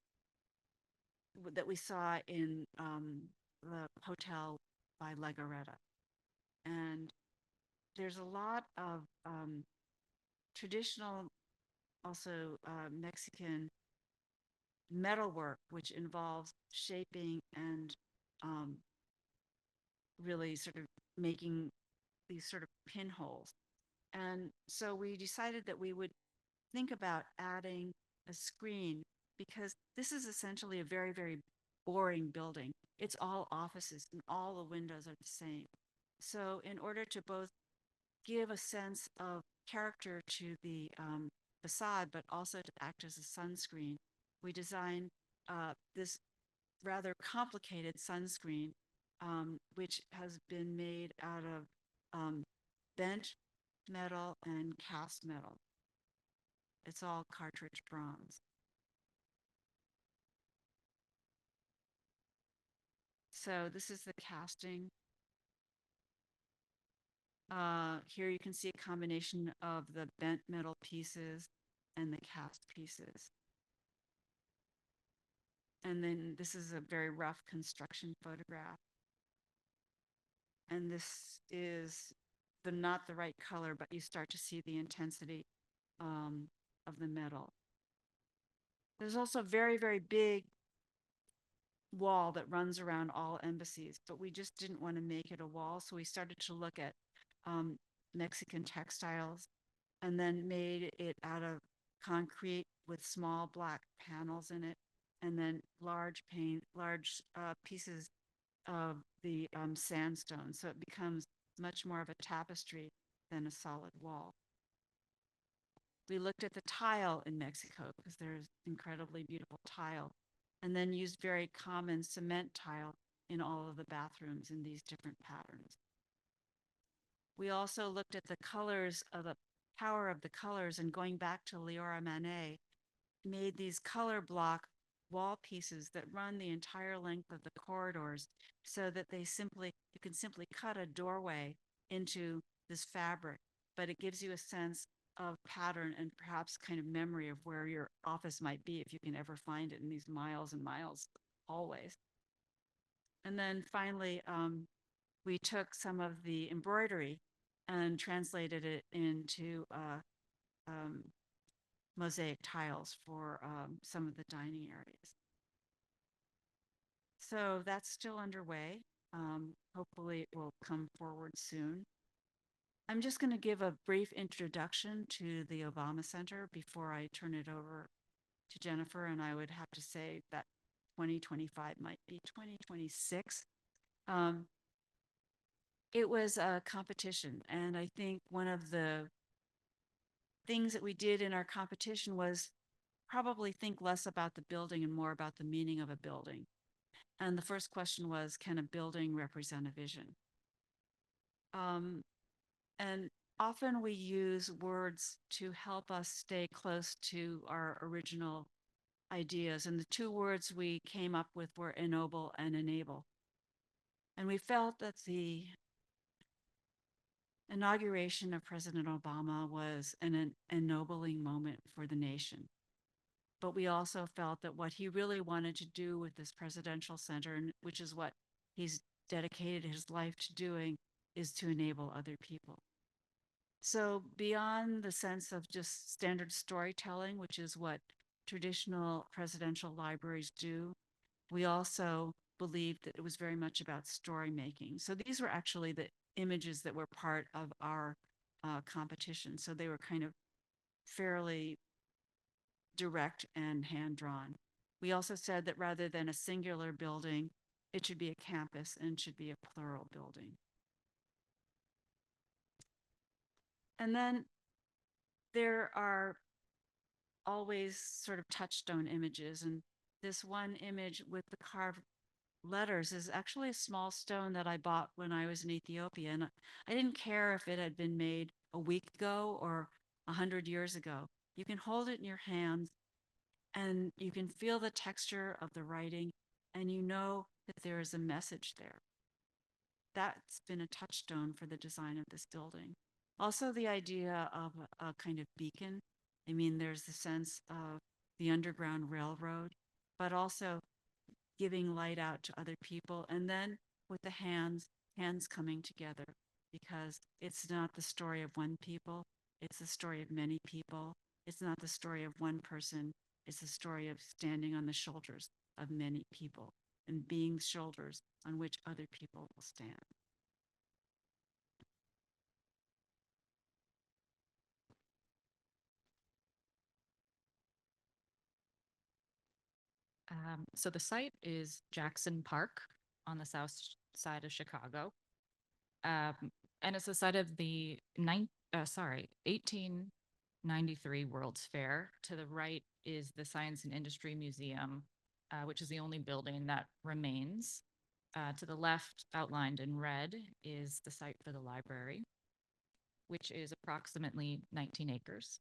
that we saw in the hotel by Legarreta, and there's a lot of traditional, also Mexican metalwork, which involves shaping and really sort of making these sort of pinholes. And so we decided that we would think about adding a screen, because this is essentially a very, very boring building. It's all offices and all the windows are the same. So in order to both give a sense of character to the facade, but also to act as a sunscreen, we designed this rather complicated sunscreen, which has been made out of bent metal and cast metal. It's all cartridge bronze. So this is the casting. Here you can see a combination of the bent metal pieces and the cast pieces. And then this is a very rough construction photograph. And this is not the right color, but you start to see the intensity of the metal. There's also a very, very big wall that runs around all embassies, but we just didn't want to make it a wall. So we started to look at Mexican textiles and then made it out of concrete with small black panels in it, and then large pieces of the sandstone. So it becomes much more of a tapestry than a solid wall. We looked at the tile in Mexico because there's incredibly beautiful tile, and then used very common cement tile in all of the bathrooms in these different patterns. We also looked at the colors of the power of the colors, and going back to Leora Manet, made these color block wall pieces that run the entire length of the corridors, so that you can simply cut a doorway into this fabric, but it gives you a sense of pattern and perhaps kind of memory of where your office might be, if you can ever find it in these miles and miles hallways. And then finally, we took some of the embroidery and translated it into mosaic tiles for some of the dining areas. So that's still underway. Hopefully it will come forward soon. I'm just going to give a brief introduction to the Obama Center before I turn it over to Jennifer, and I would have to say that 2025 might be 2026. It was a competition, and I think one of the things that we did in our competition was probably think less about the building and more about the meaning of a building. And the first question was, can a building represent a vision? And often we use words to help us stay close to our original ideas. And the two words we came up with were ennoble and enable. And we felt that the inauguration of President Obama was an ennobling moment for the nation. But we also felt that what he really wanted to do with this presidential center, which is what he's dedicated his life to doing, is to enable other people. So beyond the sense of just standard storytelling, which is what traditional presidential libraries do, we also believed that it was very much about story making. So these were actually the images that were part of our competition. So they were kind of fairly direct and hand-drawn. We also said that rather than a singular building, it should be a campus and should be a plural building. And then there are always sort of touchstone images. And this one image with the carved letters is actually a small stone that I bought when I was in Ethiopia. And I didn't care if it had been made a week ago or 100 years ago. You can hold it in your hands and you can feel the texture of the writing and you know that there is a message there. That's been a touchstone for the design of this building. Also, the idea of a kind of beacon. I mean, there's the sense of the Underground Railroad, but also giving light out to other people. And then with the hands coming together, because it's not the story of one people, it's the story of many people. It's not the story of one person, it's the story of standing on the shoulders of many people and being shoulders on which other people will stand. So the site is Jackson Park on the south side of Chicago. Um, and it's the site of the 1893 World's Fair. To the right is the Science and Industry Museum, which is the only building that remains. To the left, outlined in red, is the site for the library, which is approximately 19 acres.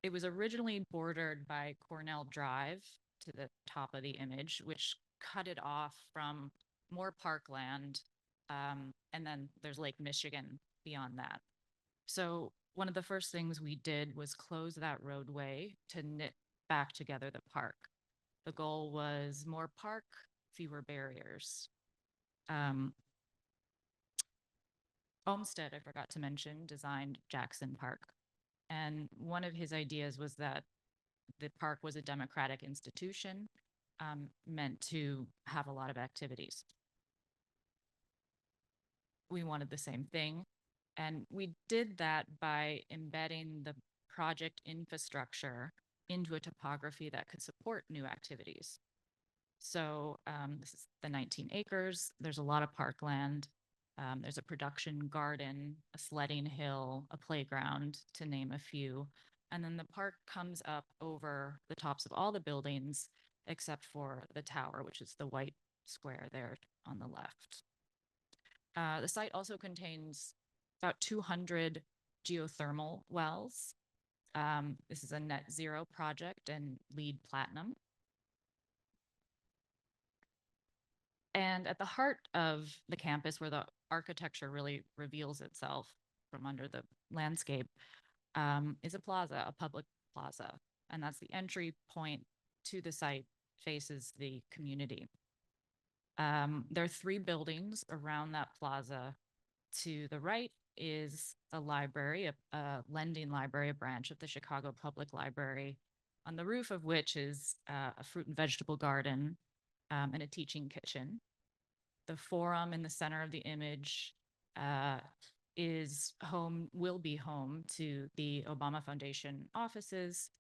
It was originally bordered by Cornell Drive to the top of the image, which cut it off from more parkland. And then there's Lake Michigan beyond that. So one of the first things we did was close that roadway to knit back together the park. The goal was more park, fewer barriers. Olmsted, I forgot to mention, designed Jackson Park. And one of his ideas was that the park was a democratic institution, meant to have a lot of activities. We wanted the same thing. And we did that by embedding the project infrastructure into a topography that could support new activities. So this is the 19 acres. There's a lot of parkland. There's a production garden, a sledding hill, a playground, to name a few. And then the park comes up over the tops of all the buildings, except for the tower, which is the white square there on the left. The site also contains about 200 geothermal wells. This is a net zero project and LEED Platinum. And at the heart of the campus, where the architecture really reveals itself from under the landscape, is a plaza, a public plaza. And that's the entry point to the site, faces the community. There are 3 buildings around that plaza. To the right is a library, a lending library, a branch of the Chicago Public Library, on the roof of which is a fruit and vegetable garden and a teaching kitchen. The forum in the center of the image will be home to the Obama Foundation offices,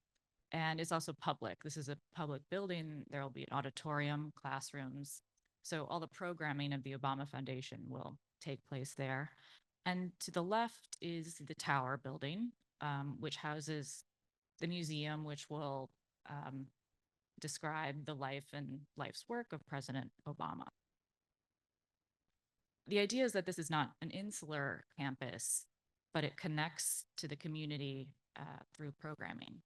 and it's also public. This is a public building. There will be an auditorium, classrooms. So all the programming of the Obama Foundation will take place there. And to the left is the Tower building, which houses the museum, which will describe the life and life's work of President Obama. The idea is that this is not an insular campus, but it connects to the community through programming.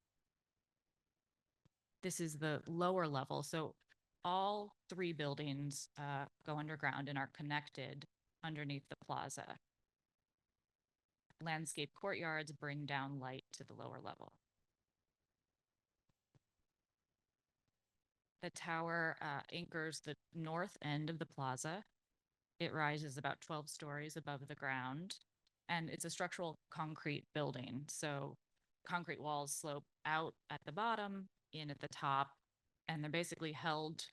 This is the lower level. So all 3 buildings go underground and are connected underneath the plaza. Landscape courtyards bring down light to the lower level. The tower anchors the north end of the plaza. It rises about 12 stories above the ground, and it's a structural concrete building. So concrete walls slope out at the bottom, in at the top, and they're basically held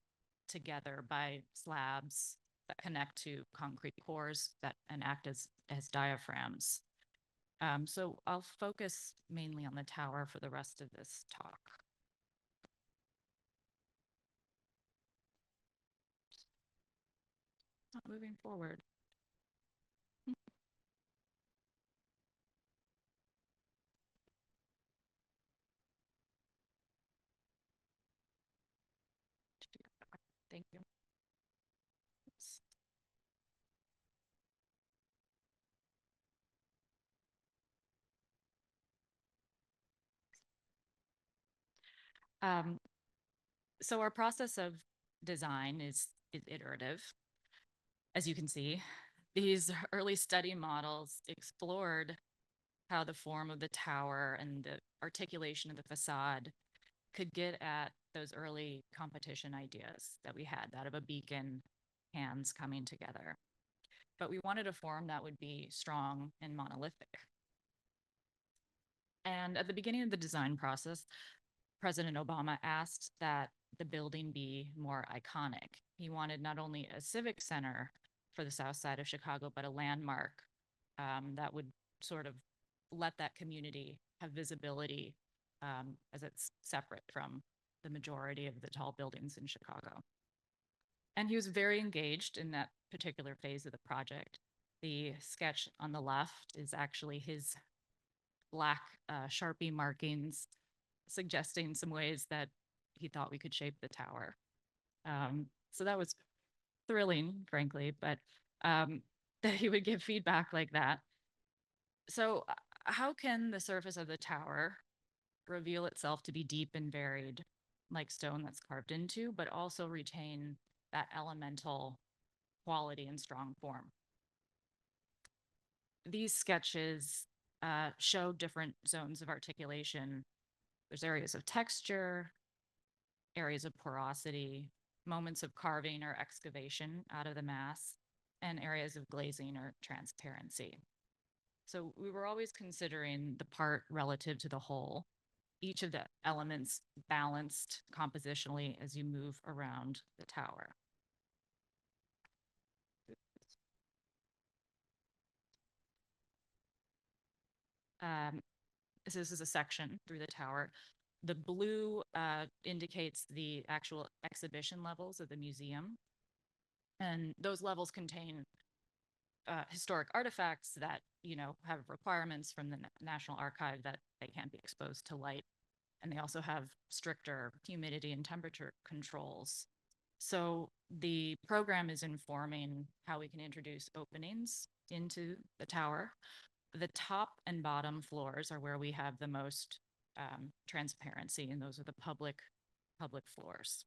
together by slabs that connect to concrete cores and act as diaphragms. So I'll focus mainly on the tower for the rest of this talk. Not moving forward. Thank you. Oops. Um, so our process of design is iterative. As you can see, these early study models explored how the form of the tower and the articulation of the facade could get at those early competition ideas that we had, that of a beacon, hands coming together. But we wanted a form that would be strong and monolithic. And at the beginning of the design process, President Obama asked that the building be more iconic. He wanted not only a civic center for the south side of Chicago, but a landmark that would sort of let that community have visibility as it's separate from the majority of the tall buildings in Chicago. And he was very engaged in that particular phase of the project. The sketch on the left is actually his black Sharpie markings suggesting some ways that he thought we could shape the tower. So that was thrilling, frankly, but that he would give feedback like that. So how can the surface of the tower reveal itself to be deep and varied, like stone that's carved into, but also retain that elemental quality and strong form? These sketches show different zones of articulation. There's areas of texture, areas of porosity, moments of carving or excavation out of the mass, and areas of glazing or transparency. So we were always considering the part relative to the whole, each of the elements balanced compositionally as you move around the tower. So this is a section through the tower. The blue indicates the actual exhibition levels of the museum. And those levels contain historic artifacts that, you know, have requirements from the National Archive that they can't be exposed to light. And they also have stricter humidity and temperature controls. So the program is informing how we can introduce openings into the tower. The top and bottom floors are where we have the most transparency, and those are the public floors.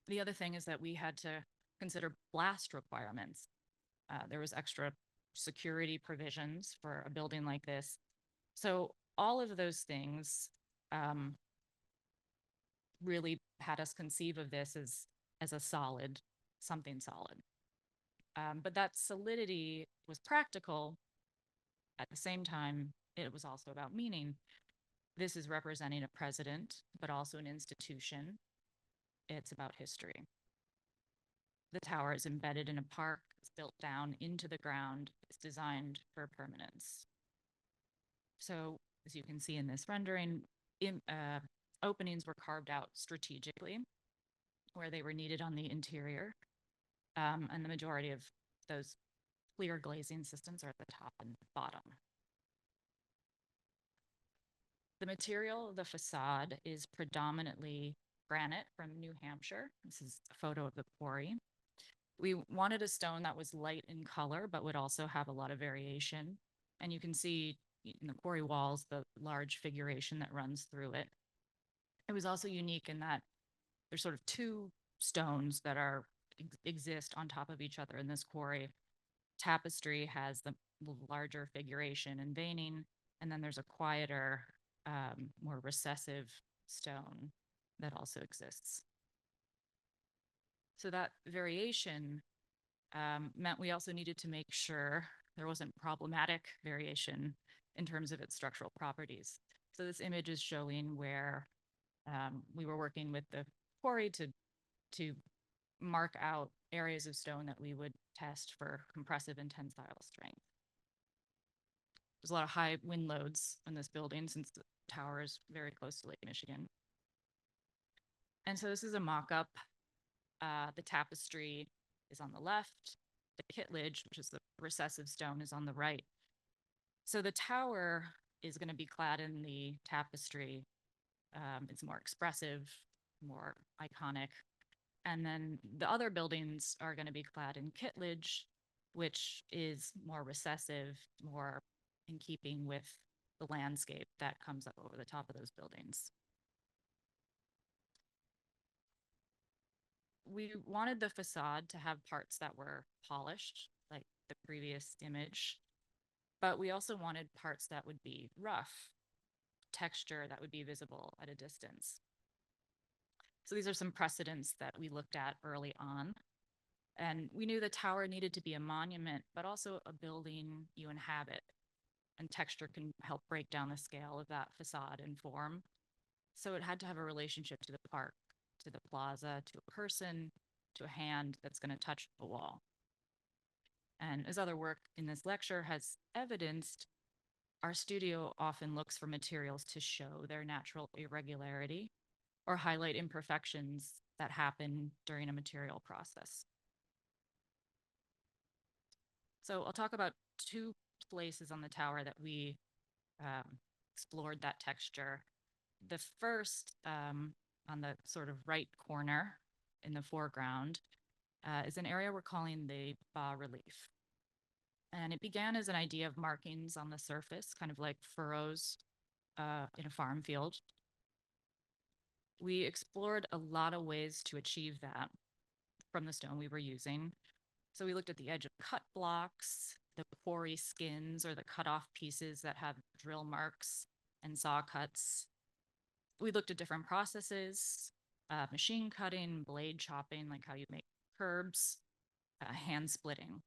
The other thing is that we had to consider blast requirements. There was extra security provisions for a building like this. So all of those things really had us conceive of this as a solid, something solid. But that solidity was practical. At the same time, it was also about meaning. This is representing a president, but also an institution. It's about history. The tower is embedded in a park. It's built down into the ground. It's designed for permanence. So as you can see in this rendering, openings were carved out strategically where they were needed on the interior. And the majority of those clear glazing systems are at the top and bottom. The material of the facade is predominantly granite from New Hampshire. This is a photo of the quarry. We wanted a stone that was light in color, but would also have a lot of variation. And you can see in the quarry walls, the large figuration that runs through it. It was also unique in that there's sort of two stones that exist on top of each other in this quarry. Tapestry has the larger figuration and veining, and then there's a quieter, more recessive stone that also exists. So that variation meant we also needed to make sure there wasn't problematic variation in terms of its structural properties. So this image is showing where we were working with the quarry to mark out areas of stone that we would test for compressive and tensile strength. there's a lot of high wind loads in this building since the tower is very close to Lake Michigan. And so this is a mock-up. The tapestry is on the left. The kittledge, which is the recessive stone, is on the right. So the tower is going to be clad in the tapestry. It's more expressive, more iconic. And then the other buildings are going to be clad in kittledge, which is more recessive, more in keeping with the landscape that comes up over the top of those buildings. We wanted the facade to have parts that were polished, like the previous image, but we also wanted parts that would be rough, texture that would be visible at a distance. So these are some precedents that we looked at early on. And we knew the tower needed to be a monument, but also a building you inhabit. And texture can help break down the scale of that facade and form. So it had to have a relationship to the park, to the plaza, to a person, to a hand that's going to touch the wall. And as other work in this lecture has evidenced, our studio often looks for materials to show their natural irregularity or highlight imperfections that happen during a material process. So I'll talk about two places on the tower that we explored that texture. The first, on the sort of right corner in the foreground, is an area we're calling the bas relief. And it began as an idea of markings on the surface, kind of like furrows in a farm field. We explored a lot of ways to achieve that from the stone we were using. So we looked at the edge of cut blocks, the quarry skins, or the cut-off pieces that have drill marks and saw cuts. We looked at different processes, machine cutting, blade chopping, like how you make curbs, hand splitting.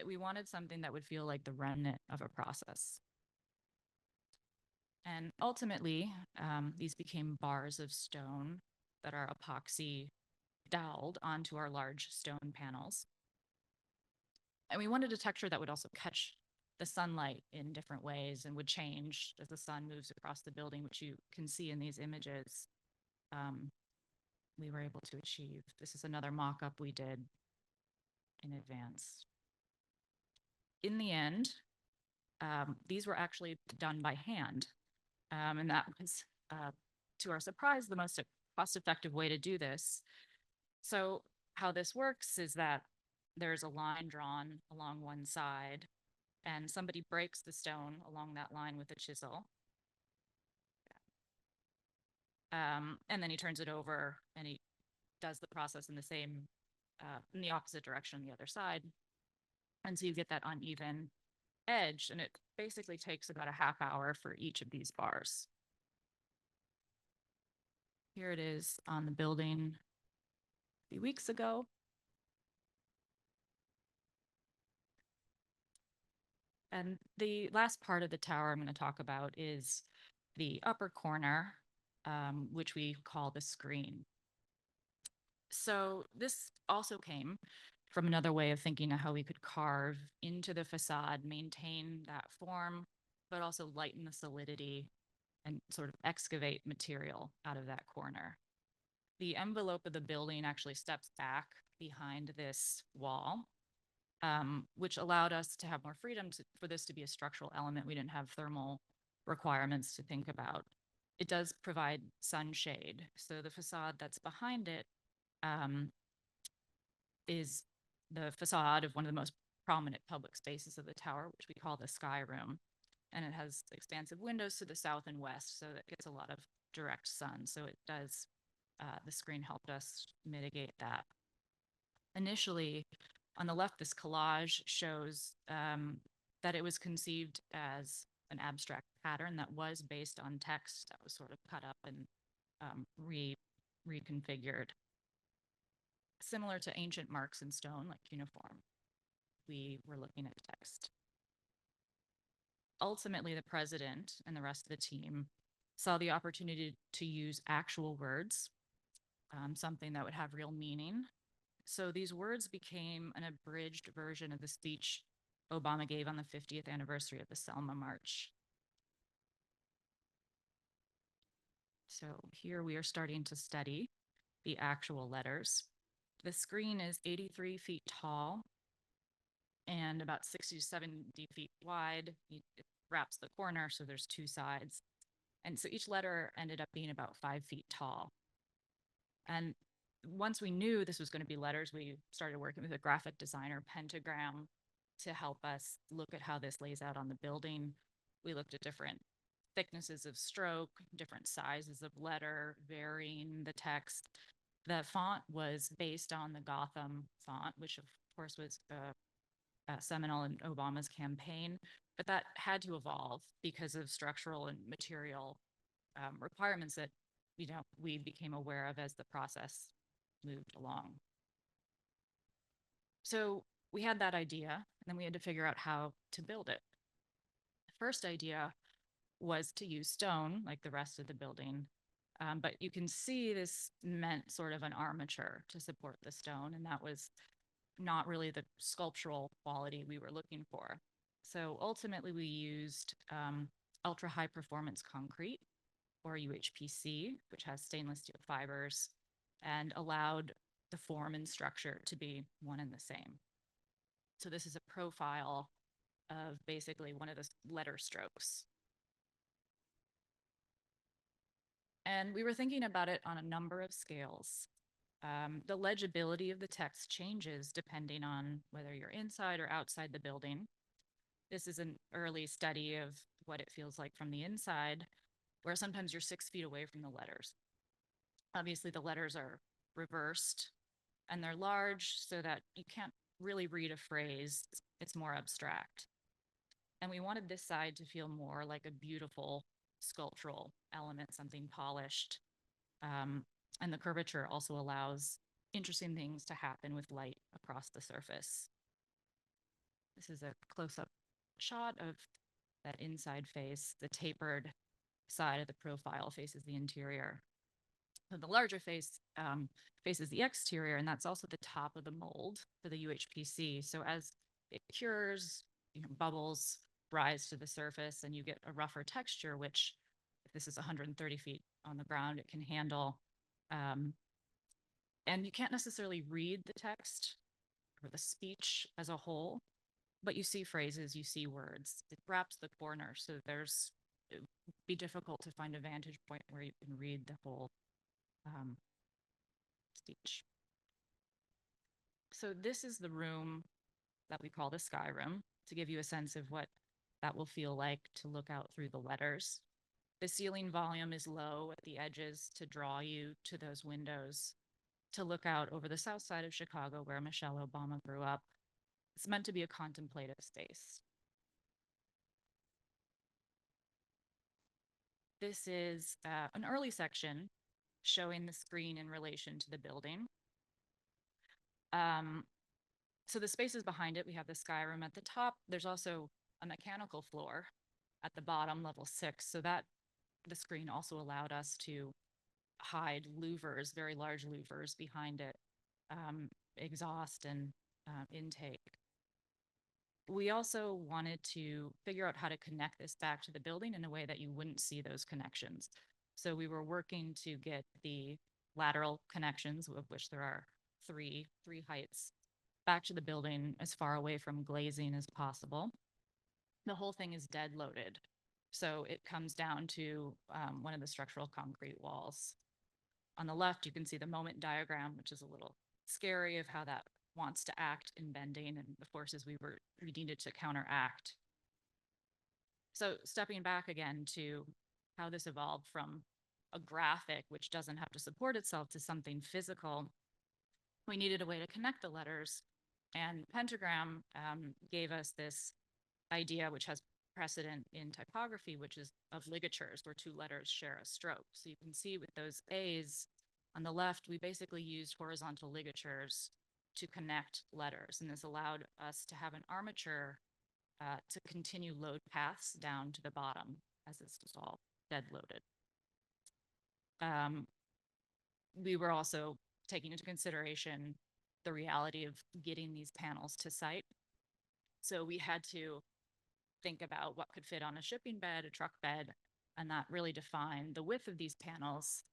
We wanted something that would feel like the remnant of a process. And ultimately, these became bars of stone that are epoxy doweled onto our large stone panels. And we wanted a texture that would also catch the sunlight in different ways and would change as the sun moves across the building, which you can see in these images. We were able to achieve. This is another mock-up we did in advance. In the end, these were actually done by hand. And that was, to our surprise, the most cost-effective way to do this. So how this works is that there's a line drawn along one side, and somebody breaks the stone along that line with a chisel. And then he turns it over, and he does the process in the opposite direction on the other side. And so you get that uneven edge, and it basically takes about a half hour for each of these bars. Here it is on the building a few weeks ago. And the last part of the tower I'm going to talk about is the upper corner, which we call the screen. So this also came from another way of thinking of how we could carve into the facade, maintain that form, but also lighten the solidity and sort of excavate material out of that corner. The envelope of the building actually steps back behind this wall, which allowed us to have more freedom for this to be a structural element. We didn't have thermal requirements to think about. It does provide sunshade. So the facade that's behind it is the facade of one of the most prominent public spaces of the tower, which we call the sky room. And it has expansive windows to the south and west, so that gets a lot of direct sun. So it does, the screen helped us mitigate that. Initially, on the left, this collage shows that it was conceived as an abstract pattern that was based on text that was sort of cut up and reconfigured. Similar to ancient marks in stone, like cuneiform, we were looking at text. Ultimately, the president and the rest of the team saw the opportunity to use actual words, something that would have real meaning. So these words became an abridged version of the speech Obama gave on the 50th anniversary of the Selma March. So here we are starting to study the actual letters. The screen is 83 feet tall and about 60 to 70 feet wide. It wraps the corner, so there's two sides. And so each letter ended up being about 5 feet tall. And once we knew this was going to be letters, we started working with a graphic designer, Pentagram, to help us look at how this lays out on the building. We looked at different thicknesses of stroke, different sizes of letter, varying the text. The font was based on the Gotham font, which of course was seminal in Obama's campaign, but that had to evolve because of structural and material requirements that we became aware of as the process moved along. So we had that idea, and then we had to figure out how to build it. The first idea was to use stone, like the rest of the building, but you can see this meant sort of an armature to support the stone, and that was not really the sculptural quality we were looking for. So ultimately, we used ultra high performance concrete, or UHPC, which has stainless steel fibers, and allowed the form and structure to be one and the same. So this is a profile of basically one of the letter strokes. And we were thinking about it on a number of scales. The legibility of the text changes depending on whether you're inside or outside the building. This is an early study of what it feels like from the inside, where sometimes you're 6 feet away from the letters. Obviously, the letters are reversed and they're large so that you can't really read a phrase. It's more abstract. And we wanted this side to feel more like a beautiful sculptural element, something polished. And the curvature also allows interesting things to happen with light across the surface. This is a close-up shot of that inside face. The tapered side of the profile faces the interior. So the larger face faces the exterior, and that's also the top of the mold for the UHPC. So as it cures, bubbles rise to the surface and you get a rougher texture, which if this is 130 feet on the ground, it can handle. And you can't necessarily read the text or the speech as a whole, but you see phrases, you see words. It wraps the corner, so it would be difficult to find a vantage point where you can read the whole speech. So this is the room that we call the sky room, to give you a sense of what that will feel like to look out through the letters. The ceiling volume is low at the edges to draw you to those windows, to look out over the south side of Chicago where Michelle Obama grew up. It's meant to be a contemplative space. This is an early section showing the screen in relation to the building. So the spaces behind it, we have the sky room at the top. There's also a mechanical floor at the bottom, level 6, so that the screen also allowed us to hide louvers, very large louvers behind it, exhaust and intake. We also wanted to figure out how to connect this back to the building in a way that you wouldn't see those connections. So we were working to get the lateral connections, of which there are three heights, back to the building as far away from glazing as possible. The whole thing is dead loaded. So it comes down to one of the structural concrete walls. On the left, you can see the moment diagram, which is a little scary of how that wants to act in bending and the forces we needed to counteract. So stepping back again to how this evolved from a graphic, which doesn't have to support itself, to something physical, we needed a way to connect the letters. And Pentagram gave us this idea, which has precedent in typography, which is of ligatures, where two letters share a stroke. So you can see with those A's on the left, we basically used horizontal ligatures to connect letters. And this allowed us to have an armature to continue load paths down to the bottom, as this was all dead loaded. We were also taking into consideration the reality of getting these panels to site. So we had to think about what could fit on a shipping bed, a truck bed, and that really defined the width of these panels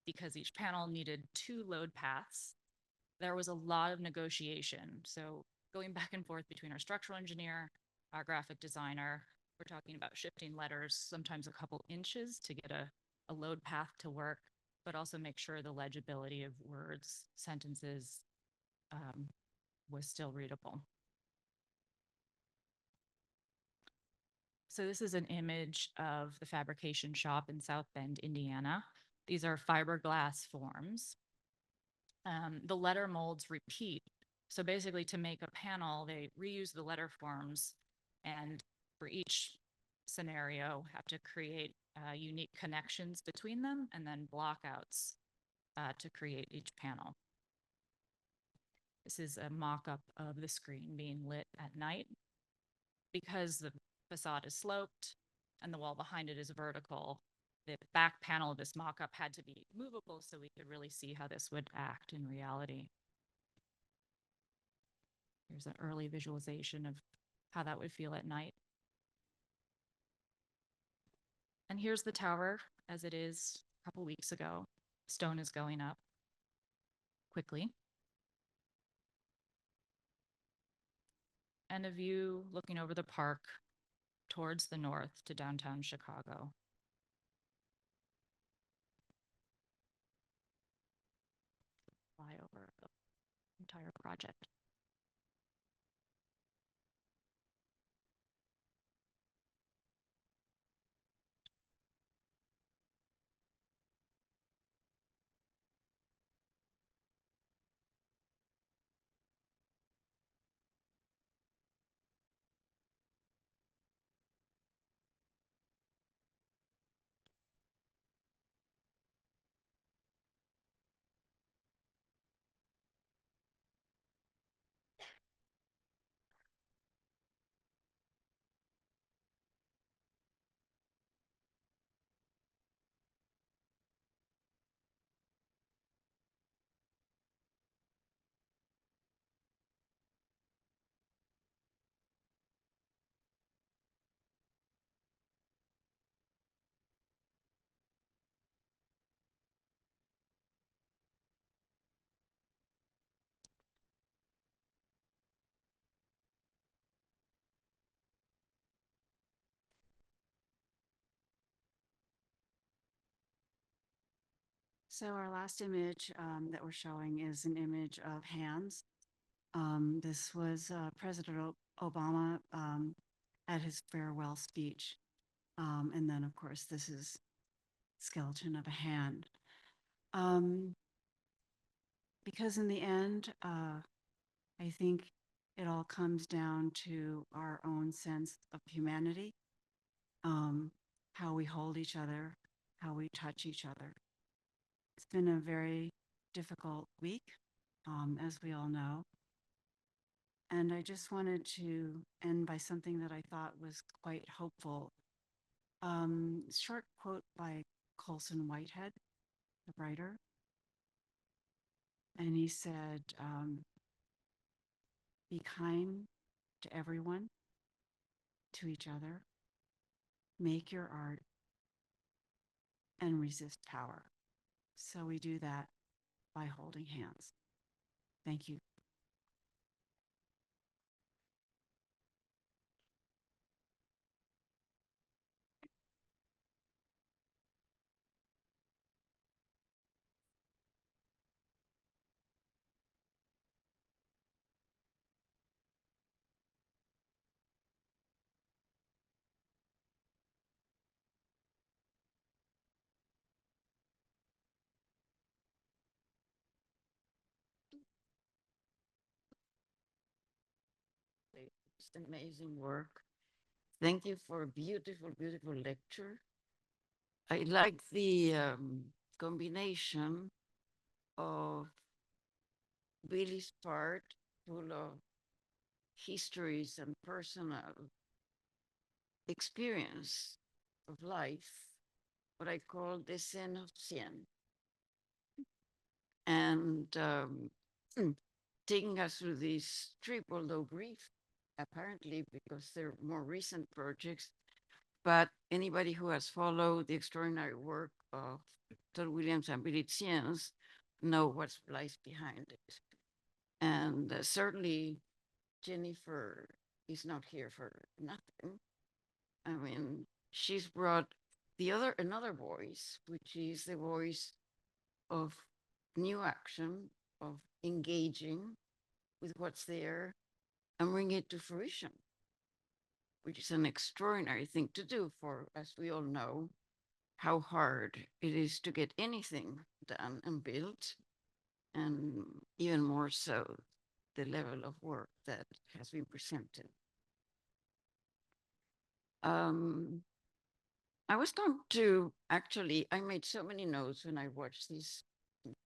because each panel needed 2 load paths. There was a lot of negotiation. So going back and forth between our structural engineer, our graphic designer, we're talking about shifting letters, sometimes a couple inches to get a load path to work, but also make sure the legibility of words, sentences was still readable. So this is an image of the fabrication shop in South Bend, Indiana. These are fiberglass forms. The letter molds repeat. So basically to make a panel, they reuse the letter forms and for each scenario have to create unique connections between them and then blockouts to create each panel. This is a mock-up of the screen being lit at night. Because the facade is sloped and the wall behind it is vertical, the back panel of this mock-up had to be movable so we could really see how this would act in reality. Here's an early visualization of how that would feel at night. And here's the tower as it is a couple weeks ago. Stone is going up quickly. And a view looking over the park towards the north to downtown Chicago. Flyover the entire project. So our last image that we're showing is an image of hands. This was President Obama at his farewell speech. And then, of course, this is skeleton of a hand. Because in the end, I think it all comes down to our own sense of humanity, how we hold each other, how we touch each other. It's been a very difficult week, as we all know. And I just wanted to end by something that I thought was quite hopeful. Short quote by Colson Whitehead, the writer. And he said, be kind to everyone, to each other, make your art, and resist power. So we do that by holding hands. Thank you. It's amazing work. Thank you for a beautiful, beautiful lecture. I like the combination of Billie's part, full of histories and personal experience of life, what I call the Descent of Tsien. And taking us through this trip, although brief, apparently because they're more recent projects. But anybody who has followed the extraordinary work of Dr. Williams and Billie Tsien know what lies behind it. And certainly Jennifer is not here for nothing. I mean, she's brought another voice, which is the voice of new action, of engaging with what's there and bring it to fruition, which is an extraordinary thing to do for, as we all know, how hard it is to get anything done and built, and even more so, the level of work that has been presented. I was going to actually, I made so many notes when I watched this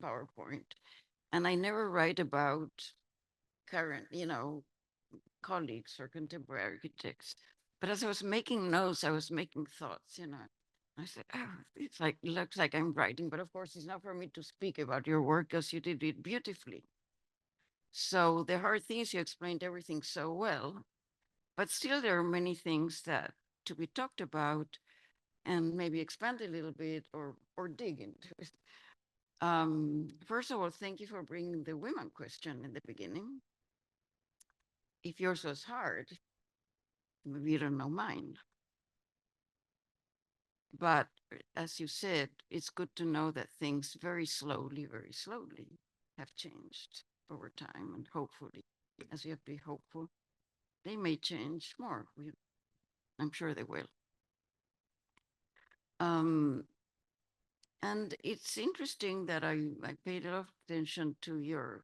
PowerPoint, and I never write about current, colleagues or contemporary architects. But as I was making notes, I was making thoughts, I said, oh, it's like, looks like I'm writing, but of course it's not for me to speak about your work because you did it beautifully. So the hard things, you explained everything so well, but still there are many things that to be talked about and maybe expand a little bit or dig into it. First of all, thank you for bringing the women question in the beginning. If yours was hard, maybe you don't know mine. But as you said, it's good to know that things very slowly have changed over time. And hopefully, as we have to be hopeful, they may change more. I'm sure they will. And it's interesting that I paid a lot of attention to your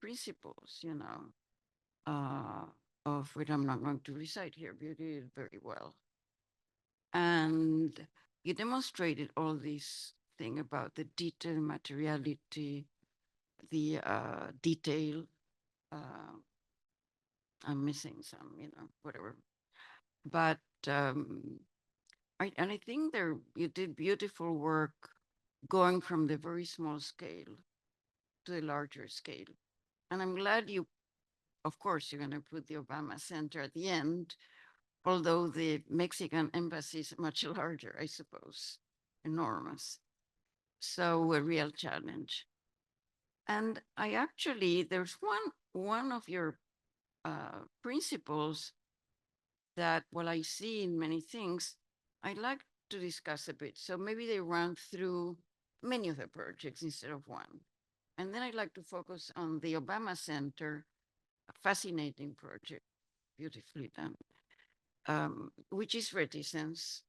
principles, of which I'm not going to recite here, but you did it very well. And you demonstrated all this thing about the detail, materiality, the detail. I'm missing some, whatever. But I think you did beautiful work going from the very small scale to the larger scale. And I'm glad of course, you're going to put the Obama Center at the end, although the Mexican embassy is much larger, I suppose, enormous. So a real challenge. And there's one of your principles that, while I see in many things, I'd like to discuss a bit. So maybe they run through many of the projects instead of one. And then I'd like to focus on the Obama Center, a fascinating project, beautifully done, which is reticence.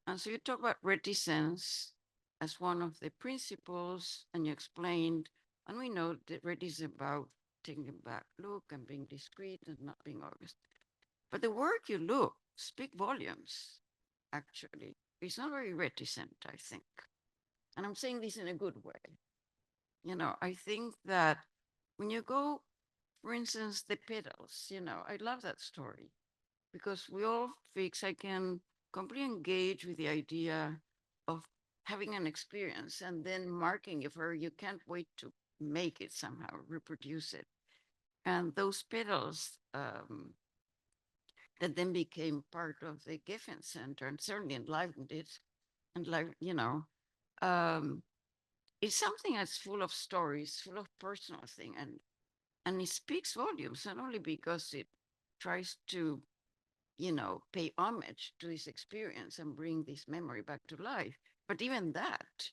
And so you talk about reticence as one of the principles, and you explained, and we know that reticence is about taking a back look and being discreet and not being obvious. But the work you look speak volumes, actually. It's not very reticent, I think. And I'm saying this in a good way. I think that when you go, for instance, the petals, I love that story because we all fix, I can completely engage with the idea of having an experience and then marking it for you can't wait to make it somehow, reproduce it. And those petals that then became part of the Giffen Center and certainly enlivened it, it's something that's full of stories, full of personal thing, and it speaks volumes, not only because it tries to, pay homage to this experience and bring this memory back to life, but even that.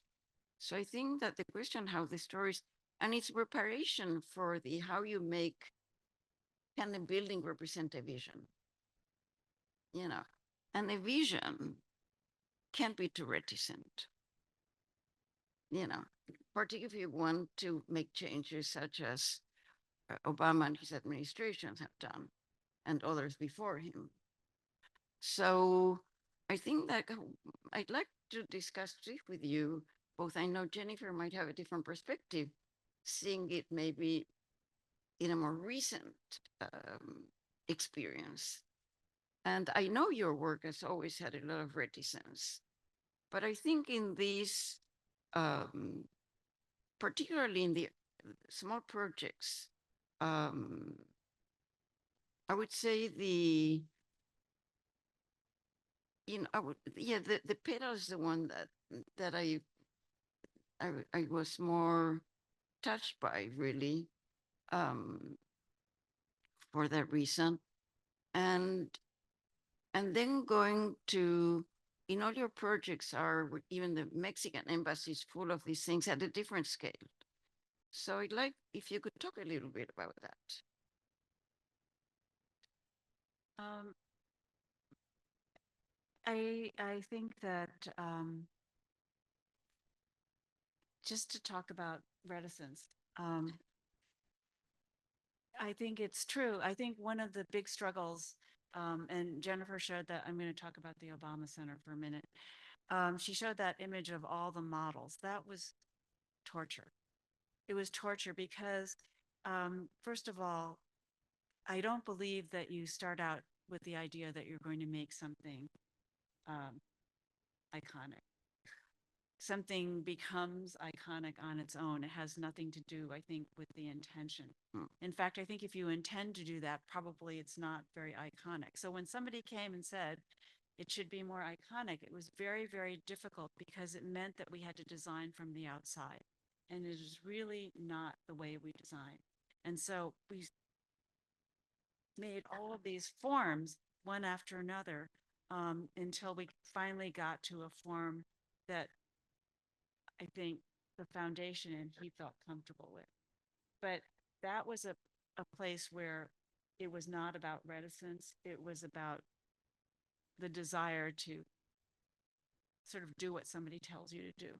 So I think that the question how the stories, and it's preparation for how you make, can a building represent a vision? And a vision can't be too reticent, particularly if you want to make changes such as Obama and his administrations have done, and others before him. So I think that I'd like to discuss this with you. Both I know Jennifer might have a different perspective, seeing it maybe in a more recent experience. And I know your work has always had a lot of reticence, but I think in these, particularly in the small projects, I would say the, yeah, the pedal is the one that I was more touched by, really, um, for that reason. And then going to, in all your projects are, even the Mexican embassy is full of these things at a different scale. So I'd like if you could talk a little bit about that. Um, I think that just to talk about reticence, I think it's true. I think one of the big struggles, and Jennifer showed that, I'm going to talk about the Obama Center for a minute. She showed that image of all the models. That was torture. It was torture because, first of all, I don't believe that you start out with the idea that you're going to make something iconic. Something becomes iconic on its own. It has nothing to do, I think, with the intention. In fact, I think if you intend to do that, probably it's not very iconic. So when somebody came and said it should be more iconic, it was very, very difficult because it meant that we had to design from the outside. And it is really not the way we design. And so we made all of these forms one after another until we finally got to a form that I think the foundation and he felt comfortable with. But that was a place where it was not about reticence. It was about the desire to sort of do what somebody tells you to do.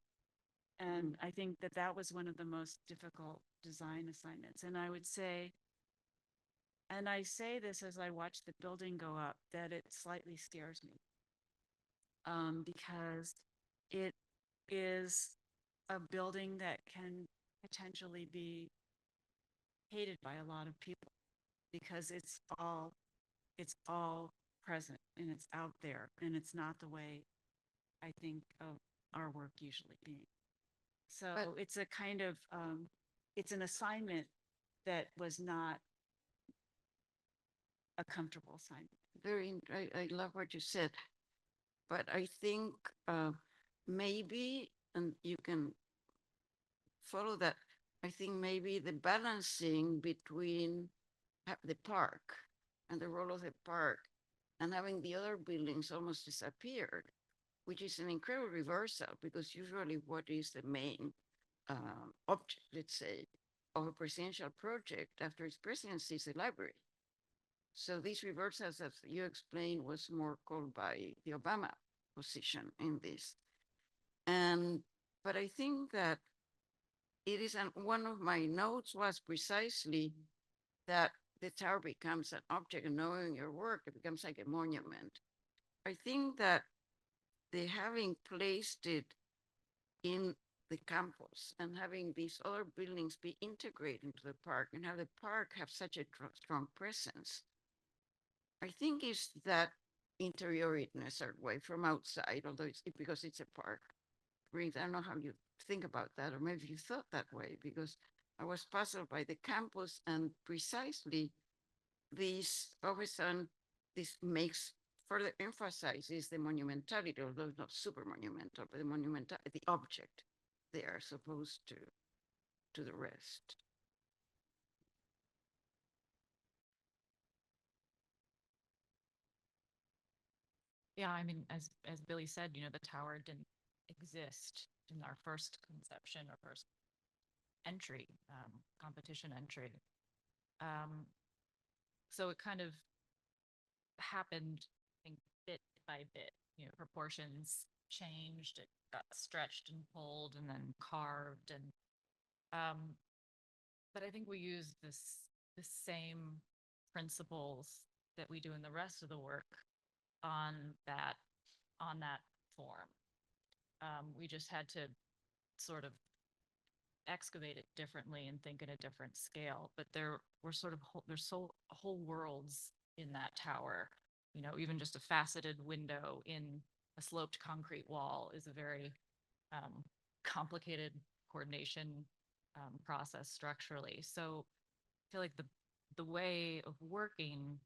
And I think that that was one of the most difficult design assignments. And I would say, and I say this as I watch the building go up, that it slightly scares me because it is a building that can potentially be hated by a lot of people because it's all present and it's out there and it's not the way I think of our work usually being. So But- it's a kind of it's an assignment that was not a comfortable assignment. I love what you said, but I think maybe, and you can follow that, I think maybe the balancing between the park and the role of the park and having the other buildings almost disappeared, which is an incredible reversal because usually what is the main object, let's say, of a presidential project after its presidency is the library. So these reversals, as you explained, was more called by the Obama position in this. But I think that it is, one of my notes was precisely that the tower becomes an object, and knowing your work, it becomes like a monument. I think that they having placed it in the campus and having these other buildings be integrated into the park and have the park have such a strong presence, I think is that interiority in a certain way from outside, although it's because it's a park. I don't know how you think about that, or maybe you thought that way, because I was puzzled by the campus and precisely this, all of a sudden, this makes further emphasizes the monumentality, although it's not super monumental, but the object they are supposed to the rest. Yeah, I mean, as Billy said, the tower didn't exist in our first conception or first entry, competition entry. So it kind of happened, I think, bit by bit. Proportions changed, it got stretched and pulled and then carved, and but I think we use the same principles that we do in the rest of the work on that form. We just had to sort of excavate it differently and think at a different scale. But there were sort of there's whole worlds in that tower. Even just a faceted window in a sloped concrete wall is a very complicated coordination process structurally. So I feel like the way of working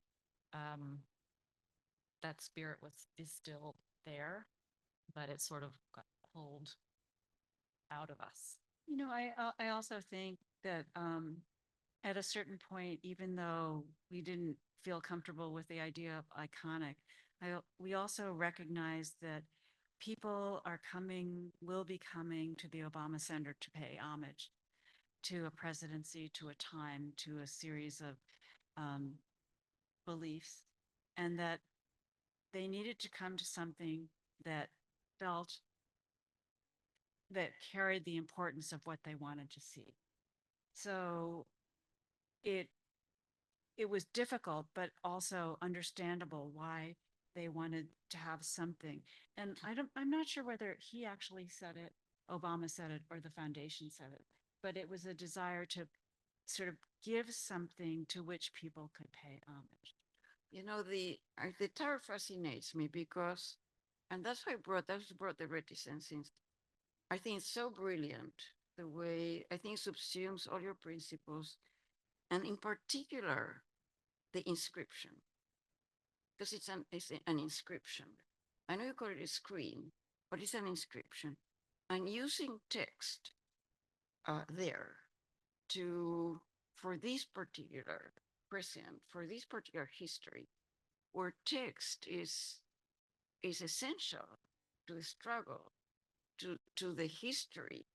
that spirit is still there, but it sort of got pulled out of us. You know, I also think that at a certain point, even though we didn't feel comfortable with the idea of iconic, we also recognize that people will be coming to the Obama Center to pay homage to a presidency, to a time, to a series of beliefs, and that they needed to come to something that felt that carried the importance of what they wanted to see. So it it was difficult, but also understandable why they wanted to have something. And I'm not sure whether he actually said it, Obama said it, or the foundation said it, but it was a desire to sort of give something to which people could pay homage. You know, the tower fascinates me because, and that's why that's brought the reticence in. I think it's so brilliant the way I think subsumes all your principles, and in particular, the inscription, because it's an inscription. I know you call it a screen, but it's an inscription, and using text there to for this particular present, for this particular history, where text is essential to the struggle, to the history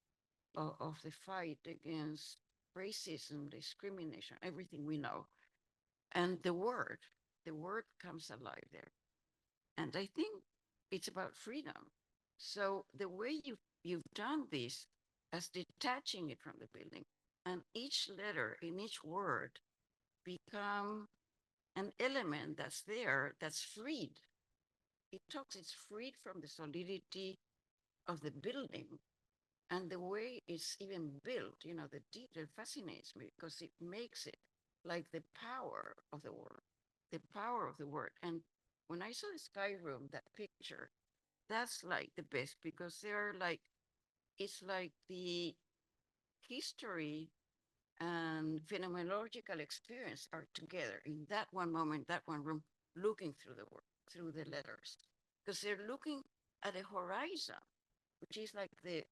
of the fight against racism, discrimination, everything we know. And the word comes alive there. And I think it's about freedom. So the way you've done this as detaching it from the building, and each letter in each word become an element that's there, that's freed. It's freed from the solidity of the building and the way it's even built. You know, the detail fascinates me because it makes it like the power of the word, the power of the word. And when I saw the sky room, that picture, that's like the best because they're like, it's like the history and phenomenological experience are together in that one moment, that one room, looking through the work, through the letters, because they're looking at a horizon, which is like the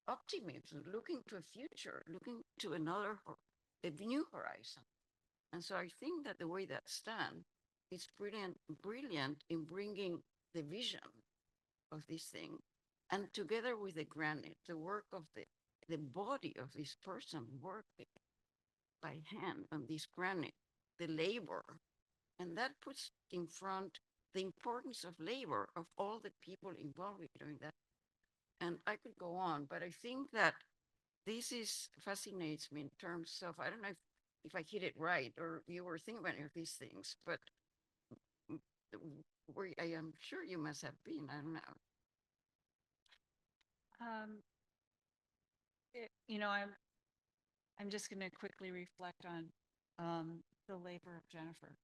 optimism, looking to a future, looking to a new horizon. And so I think that the way that's done is brilliant in bringing the vision of this thing, and together with the granite, the work of the body of this person working by hand on this granite, the labor, and that puts in front the importance of labor of all the people involved with doing that. And I could go on, but I think that fascinates me in terms of, I don't know if I hit it right or you were thinking about any of these things, but where I am sure you must have been, I don't know. You know, I'm just going to quickly reflect on the labor of Jennifer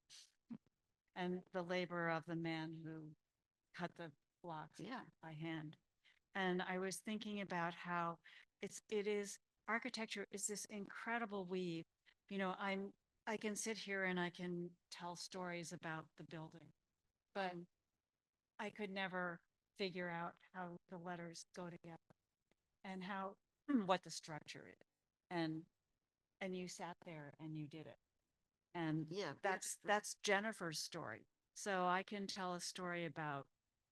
and the labor of the man who cut the blocks Yeah. by hand. And I was thinking about how it is architecture is this incredible weave. You know, I can sit here and I can tell stories about the building, but I could never figure out how the letters go together and how what the structure is. And you sat there and you did it. And Yeah, that's Jennifer's story. So I can tell a story about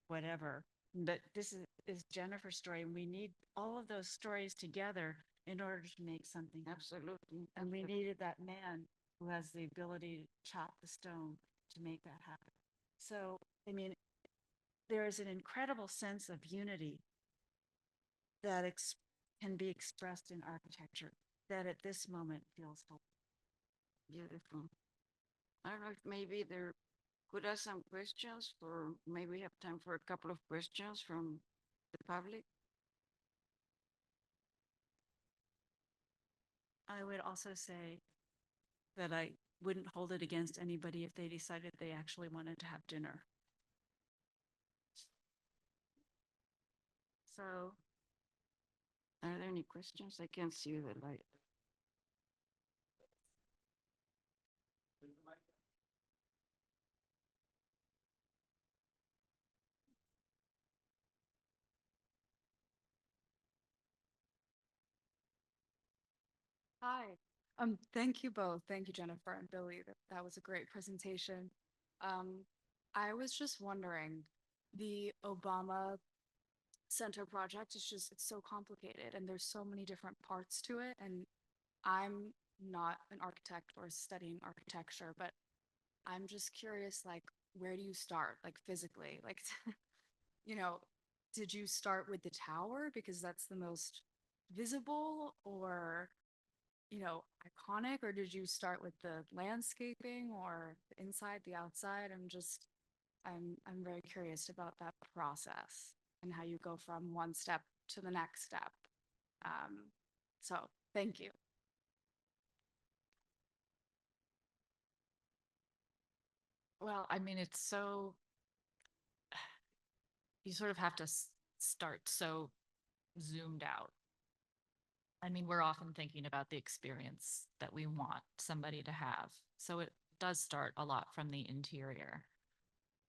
whatever, but this is Jennifer's story. And we need all of those stories together in order to make something happen. absolutely. And we needed that man who has the ability to chop the stone to make that happen. So, I mean, there is an incredible sense of unity that can be expressed in architecture that at this moment feels hopeful. Beautiful. I don't know if maybe there could ask some questions for, maybe we have time for a couple of questions from the public. I would also say that I wouldn't hold it against anybody if they decided they actually wanted to have dinner. So, Are there any questions? I can't see the light. Hi. Thank you both. Thank you, Jennifer and Billy. That was a great presentation. Um, I was just wondering, the Obama Center project is just, it's so complicated and there's so many different parts to it. And I'm not an architect or studying architecture, but I'm just curious, like, where do you start, like physically? Like, you know, did you start with the tower because that's the most visible, or iconic, or did you start with the landscaping or the inside, the outside? I'm very curious about that process and how you go from one step to the next step. So thank you. Well, I mean, it's so, you sort of have to start so zoomed out. I mean, we're often thinking about the experience that we want somebody to have. So it does start a lot from the interior.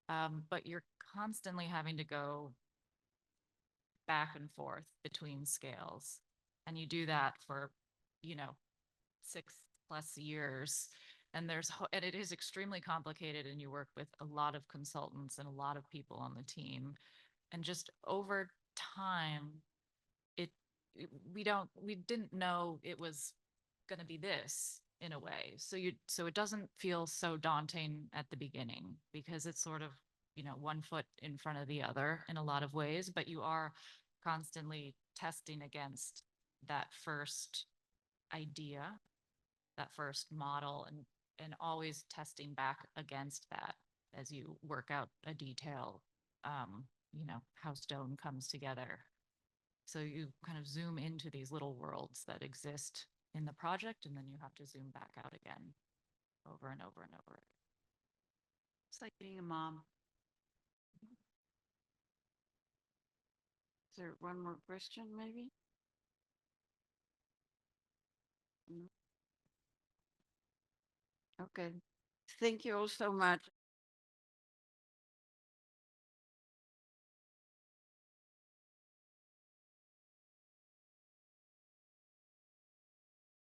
But you're constantly having to go back and forth between scales. And you do that for, you know, 6+ years. And and it is extremely complicated, and you work with a lot of consultants and a lot of people on the team. And just over time, it, we didn't know it was going to be this in a way. So it doesn't feel so daunting at the beginning, because it's sort of, one foot in front of the other in a lot of ways, but you are constantly testing against that first idea, that first model, and always testing back against that as you work out a detail, how stone comes together. So you kind of zoom into these little worlds that exist in the project, and then you have to zoom back out again over and over and over. It's like being a mom. Is there one more question, maybe? No? Okay. Thank you all so much.